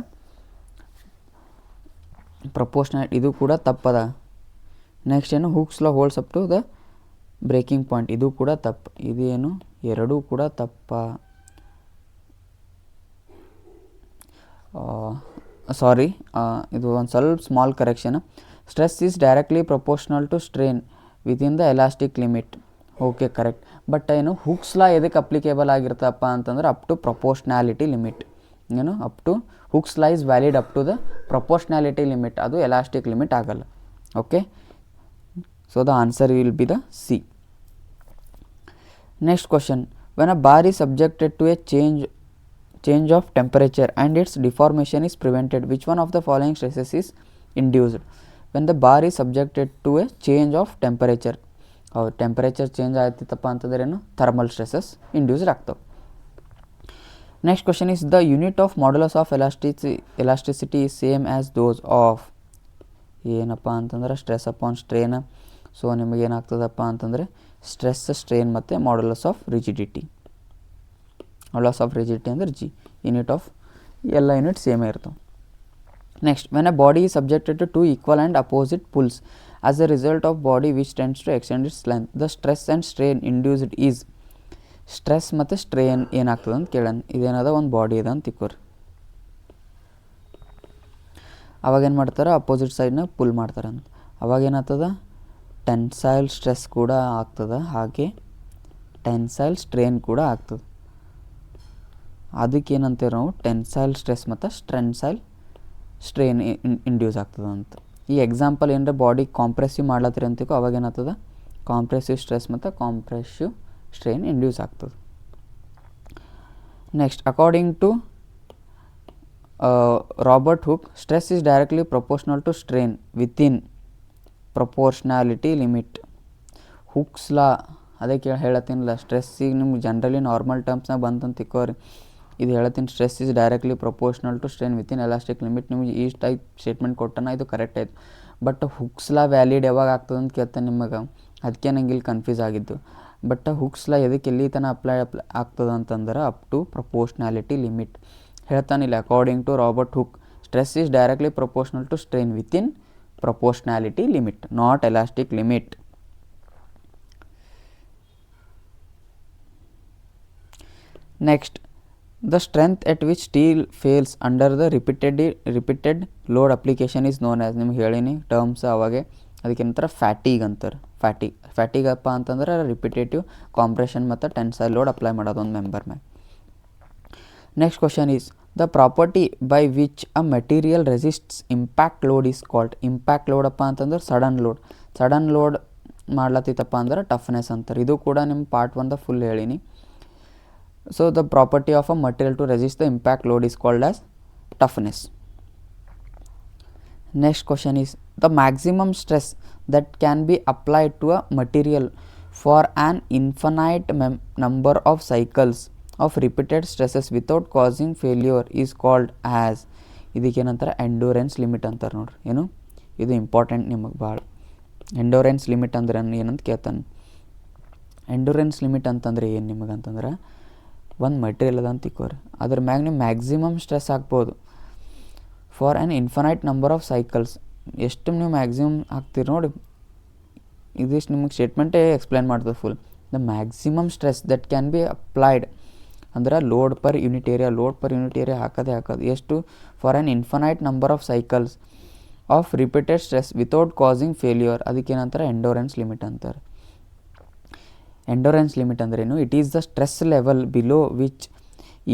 proportional, ಇದು ಕೂಡ ತಪ್ಪದ. ನೆಕ್ಸ್ಟ್ ಏನು, Hooke's law holds up to the breaking point, ಇದು ಕೂಡ ತಪ್ಪು. ಇದೇನು, ಎರಡೂ ಕೂಡ ತಪ್ಪ. ಸಾರಿ, ಇದು ಒಂದು ಸ್ವಲ್ಪ small correction. Stress is directly proportional to strain within the elastic limit. Okay, correct. But ಏನು, ಹುಕ್ಸ್ ಲಾ ಎದಕ್ಕೆ ಅಪ್ಲಿಕೇಬಲ್ ಆಗಿರ್ತಪ್ಪ ಅಂತಂದ್ರೆ ಅಪ್ ಟು ಪ್ರಪೋರ್ಷನಾಲಿಟಿ ಲಿಮಿಟ್. ಏನು, up to Hooke's law is valid up to the proportionality limit, ಅದು ಎಲಾಸ್ಟಿಕ್ ಲಿಮಿಟ್ ಆಗಲ್ಲ. Okay, so the answer will be the C. Next question, when a bar is subjected to a change of temperature and its deformation is prevented, which one of the following stresses is induced? When the bar is subjected to a change of temperature, temperature change ಆಯ್ತಪ್ಪ ಅಂತಂದ್ರೆ ಏನು, ಥರ್ಮಲ್ ಸ್ಟ್ರೆಸಸ್ ಇಂಡ್ಯೂಸ್ಡ್ ಆಗ್ತವೆ. Next question is the unit of modulus of elasticity is same as those of. ಏನಪ್ಪ ಅಂತಂದ್ರೆ ಸ್ಟ್ರೆಸ್ ಅಪಾನ್ ಸ್ಟ್ರೇನ್. ಸೊ ನಿಮಗೇನಾಗ್ತದಪ್ಪ ಅಂತಂದರೆ ಸ್ಟ್ರೆಸ್, ಸ್ಟ್ರೇನ್ ಮತ್ತು modulus of rigidity. Modulus of rigidity ಅಂದರೆ ಜಿ. ಯೂನಿಟ್ ಆಫ್ ಎಲ್ಲ ಯೂನಿಟ್ ಸೇಮೇ ಇರ್ತವೆ. Next, when a body is subjected to 2 equal and opposite pulls as a result of body which tends to extend its length, the stress and strain induced is. Stress ಮತ್ತು ಸ್ಟ್ರೇನ್ ಏನಾಗ್ತದೆ ಅಂತ ಕೇಳೋಣ. ಇದೇನದ, ಒಂದು ಬಾಡಿ ಇದೆ ಅಂತ ತಿಕ್ಕೋರಿ. ಅವಾಗೇನು ಮಾಡ್ತಾರೆ, ಅಪೋಸಿಟ್ ಸೈಡ್ನ ಪುಲ್ ಮಾಡ್ತಾರೆ ಅಂತ. ಅವಾಗೇನಾಗ್ತದೆ, ಟೆನ್ಸೈಲ್ ಸ್ಟ್ರೆಸ್ ಕೂಡ ಆಗ್ತದೆ, ಹಾಗೆ ಟೆನ್ಸೈಲ್ ಸ್ಟ್ರೇನ್ ಕೂಡ ಆಗ್ತದೆ. ಅದಕ್ಕೆ ಏನಂತೀವಿ ನಾವು, ಟೆನ್ಸೈಲ್ ಸ್ಟ್ರೆಸ್ ಮತ್ತು ಟೆನ್ಸೈಲ್ ಸ್ಟ್ರೇನ್ ಇಂಡ್ಯೂಸ್ ಆಗ್ತದೆ ಅಂತ. ಈ ಎಕ್ಸಾಂಪಲ್ ಏನಂದ್ರೆ ಬಾಡಿ ಕಾಂಪ್ರೆಸಿವ್ ಮಾಡ್ಲತ್ತೀರಿ ಅಂತೀಕೋ, ಅವಾಗ ಏನಾಗ್ತದೆ, ಕಾಂಪ್ರೆಸಿವ್ ಸ್ಟ್ರೆಸ್ ಮತ್ತು ಕಾಂಪ್ರೆಸಿವ್ ಸ್ಟ್ರೇನ್ ಇಂಡ್ಯೂಸ್ ಆಗ್ತದೆ. Next, according to Robert Hooke, stress is directly proportional to strain within proportionality limit. Hooke's law ಅದೇ ಹೇಳತ್ತೀನಿಲ್ಲ, ಸ್ಟ್ರೆಸ್ಸಿಗೆ ನಿಮ್ಗೆ ಜನ್ರಲಿ ನಾರ್ಮಲ್ ಟರ್ಮ್ಸ್ನಾಗ ಬಂತಂತ ತಿಕ್ಕೋರಿ. ಇದು ಹೇಳ್ತೀನಿ, stress is directly proportional to strain within elastic limit. ನಿಮ್ಗೆ ಈ ಟೈಪ್ ಸ್ಟೇಟ್ಮೆಂಟ್ ಕೊಟ್ಟನ ಇದು ಕರೆಕ್ಟ್ ಆಯಿತು. ಬಟ್ ಹುಕ್ಸ್ ಲಾ ವ್ಯಾಲಿಡ್ ಯಾವಾಗ ಆಗ್ತದೆ ಅಂತ ಕೇಳ್ತಾನೆ ನಿಮಗೆ, ಅದಕ್ಕೆ ನಂಗೆ ಇಲ್ಲಿ ಕನ್ಫ್ಯೂಸ್ ಆಗಿದ್ದು. ಬಟ್ ಹುಕ್ಸ್ ಲಾ ಎದಕ್ಕೆ ಎಲ್ಲಿ ತನಕ ಅಪ್ಲೈ ಆಗ್ತದೆ ಅಂತಂದ್ರೆ ಅಪ್ ಟು ಪ್ರಪೋರ್ಷ್ನಾಲಿಟಿ ಲಿಮಿಟ್ ಹೇಳ್ತಾನಿಲ್ಲ. According to Robert Hooke, stress is directly proportional to strain within proportionality limit, not elastic limit. Next, the strength at which steel fails under the repeated load application is known as, ನಿಮ್ಗೆ ಹೇಳೀನಿ ಟರ್ಮ್ಸ್ ಅವಾಗೆ, ಅದಕ್ಕೆ ನಂತರ ಫ್ಯಾಟಿಗ್ ಅಂತಾರೆ. ಫ್ಯಾಟಿಗ್ ಅಪ್ಪ ಅಂತಂದ್ರೆ ರಿಪಿಟೇಟಿವ್ ಕಾಂಪ್ರೆಷನ್ ಮತ್ತು ಟೆನ್ಸೈಲ್ ಲೋಡ್ ಅಪ್ಲೈ ಮಾಡೋದು ಒಂದು ಮೆಂಬರ್ ಮೇಲೆ. Next question is the property by which a material resists impact load is called. Impact load ಅಪ್ಪ ಅಂತಂದ್ರೆ ಸಡನ್ ಲೋಡ್ ಮಾಡ್ಲತ್ತಿತ್ತಪ್ಪ ಅಂದ್ರೆ ಟಫ್ನೆಸ್ ಅಂತಾರೆ. ಇದು ಕೂಡ ನಿಮ್ಮ ಪಾರ್ಟ್ 1 ಫುಲ್ ಹೇಳೀನಿ. So the property of a material to resist the impact load is called as toughness. Next question is the maximum stress that can be applied to a material for an infinite number of cycles of repeated stresses without causing failure is called as. ಇದಕ್ಕೇನಂತಾರೆ ಎಂಡೂರೆನ್ಸ್ ಲಿಮಿಟ್ ಅಂತಾರೆ ನೋಡ್ರಿ. ಏನು ಇದು ಇಂಪಾರ್ಟೆಂಟ್ ನಿಮಗೆ ಭಾಳ. ಎಂಡೂರೆನ್ಸ್ ಲಿಮಿಟ್ ಅಂದ್ರೆ ಏನಂತ ಕೇಳ್ತಾನೆ. ಎಂಡೂರೆನ್ಸ್ ಲಿಮಿಟ್ ಅಂತಂದ್ರೆ ಏನು ನಿಮಗೆ ಅಂತಂದ್ರೆ, ಒಂದು ಮೆಟೀರಿಯಲ್ ಅದ ಅಂತ ತಿಕ್ಕೋರಿ, ಅದ್ರ ಮ್ಯಾಗ ನೀವು ಮ್ಯಾಕ್ಸಿಮಮ್ ಸ್ಟ್ರೆಸ್ ಹಾಕ್ಬೋದು for an infinite number of cycles. ಎಷ್ಟು ನೀವು ಮ್ಯಾಕ್ಸಿಮಮ್ ಹಾಕ್ತೀರಿ ನೋಡಿ, ಇದಿಷ್ಟು ನಿಮಗೆ ಸ್ಟೇಟ್ಮೆಂಟೇ ಎಕ್ಸ್ಪ್ಲೈನ್ ಮಾಡ್ತದೆ full. The maximum stress that can be applied ಅಂದ್ರೆ ಲೋಡ್ ಪರ್ ಯೂನಿಟ್ ಏರಿಯಾ ಹಾಕೋದು ಎಷ್ಟು, for an infinite number of cycles of repeated stress without causing failure, ಅದಕ್ಕೇನಂತಾರೆ ಎಂಡೋರೆನ್ಸ್ ಲಿಮಿಟ್ ಅಂತಾರೆ. ಎಂಡೋರೆನ್ಸ್ ಲಿಮಿಟ್ ಅಂದ್ರೇನು, it is the stress level below which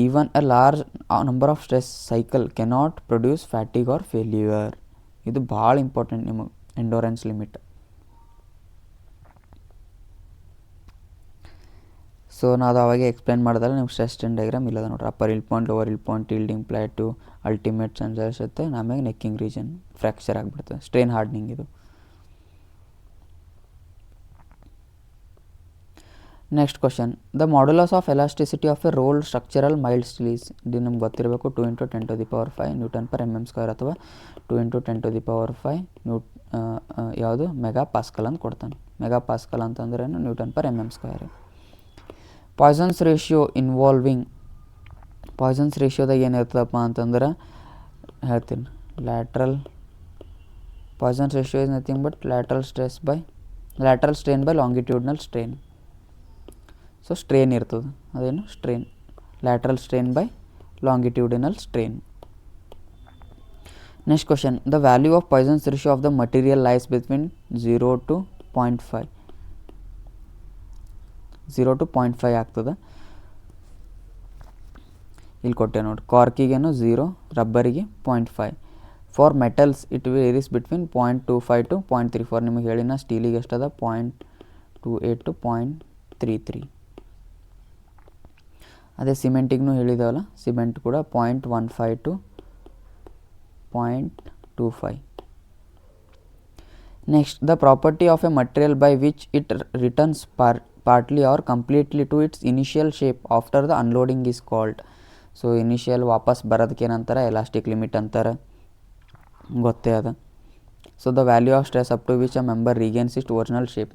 even a large number of stress cycle cannot produce fatigue or failure. ಇದು ಭಾಳ ಇಂಪಾರ್ಟೆಂಟ್ ನಿಮಗೆ ಎಂಡೋರೆನ್ಸ್ ಲಿಮಿಟ್. ಸೊ ನಾವು ಅವಾಗೆ ಎಕ್ಸ್ಪ್ಲೇನ್ ಮಾಡಿದ್ರೆ ನಿಮ್ಗೆ ಸ್ಟ್ರೆಸ್ ಸ್ಟ್ರೇನ್ ಡಯಾಗ್ರಾಮ್ ಇಲ್ಲದ ನೋಡ್ರಿ. ಅಪ್ಪರ್ ಇಲ್ ಪಾಯಿಂಟ್, ಲೋವರ್ ಇಲ್ point, yielding plot, ultimate sensor ಇರುತ್ತೆ, ಆಮೇಲೆ ನೆಕ್ಕಿಂಗ್ ರೀಜನ್ ಫ್ರ್ಯಾಕ್ಚರ್ ಆಗಿಬಿಡ್ತದೆ, ಸ್ಟ್ರೇನ್ ಹಾರ್ಡ್ನಿಂಗ್ ಇದು. Next question, the modulus of elasticity of A rolled structural mild steel is. ಇದು ನಮ್ಗೆ ಗೊತ್ತಿರಬೇಕು 2 × 10⁵ ನ್ಯೂಟನ್ ಪರ್ mm² ಅಥವಾ 2 × 10⁵ ಯಾವುದು ಮೆಗಾ ಪಾಸ್ಕಲ್ ಅಂತ ಕೊಡ್ತಾನೆ. ಮೆಗಾ ಪಾಸ್ಕಲ್ ಅಂತಂದ್ರೇನು newton per mm². Poisson's ratio involving, Poisson's ರೇಷಿಯೋದಾಗ ಏನಿರ್ತದಪ್ಪ ಅಂತಂದ್ರೆ ಹೇಳ್ತೀನಿ, Poisson's ratio is nothing but lateral strain by longitudinal strain. So strain ಇರ್ತದೆ, ಅದೇನು strain, lateral strain by longitudinal strain. Next question, the value of Poisson's ratio of the material lies between 0 to 0.5. 0 to 0.5 ಆಗ್ತದೆ. ಇಲ್ಲಿ ಕೊಟ್ಟೆ ನೋಡಿ, ಕಾರ್ಕಿಗೇನು 0, ರಬ್ಬರಿಗೆ 0.5. For metals it varies between 0.25 to 0.34. ನಿಮಗೆ ಹೇಳಿನ ಸ್ಟೀಲಿಗೆ ಎಷ್ಟದ 0.28 to 0.33. ಅದೇ ಸಿಮೆಂಟಿಗೂ ಹೇಳಿದವಲ್ಲ, ಸಿಮೆಂಟ್ ಕೂಡ 0.15 to 0.25. Next, the property of a material by which it returns partly or completely to its initial shape after the unloading is called. So initial ವಾಪಸ್ ಬರೋದಕ್ಕೆ ಏನಂತಾರೆ, ಎಲಾಸ್ಟಿಕ್ ಲಿಮಿಟ್ ಅಂತಾರೆ, ಗೊತ್ತೇ ಅದ. So the value of stress up to which a member regains ಇಸ್ಟ್ ಒರಿಜಿನಲ್ ಶೇಪ್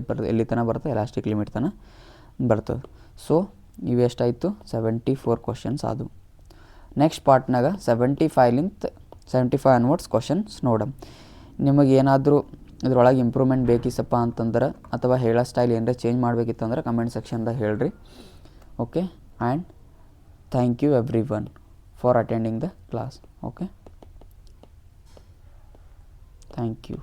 ಬರ್ತದೆ, ಎಲ್ಲಿ ತನಕ ಬರ್ತದೆ, ಎಲಾಸ್ಟಿಕ್ ಲಿಮಿಟ್ ತನಕ ಬರ್ತದೆ. ಸೊ ಇವೆಷ್ಟಾಯಿತು 74 ಕ್ವಶನ್ಸ್ ಆದವು. ನೆಕ್ಸ್ಟ್ ಪಾರ್ಟ್ನಾಗ 75 ಅನ್ವರ್ಡ್ಸ್ ಕ್ವಶನ್ಸ್ ನೋಡಮ್. ನಿಮಗೇನಾದರೂ ಇದ್ರೊಳಗೆ ಇಂಪ್ರೂವ್ಮೆಂಟ್ ಬೇಕಿಸಪ್ಪ ಅಂತಂದ್ರೆ ಅಥವಾ ಹೇಳೋ ಸ್ಟೈಲ್ ಏನಾರ ಚೇಂಜ್ ಮಾಡಬೇಕಿತ್ತಂದ್ರೆ ಕಮೆಂಟ್ ಸೆಕ್ಷನ್ದಾಗ ಹೇಳ್ರಿ. Okay, and thank you everyone for attending the class. Okay, thank you.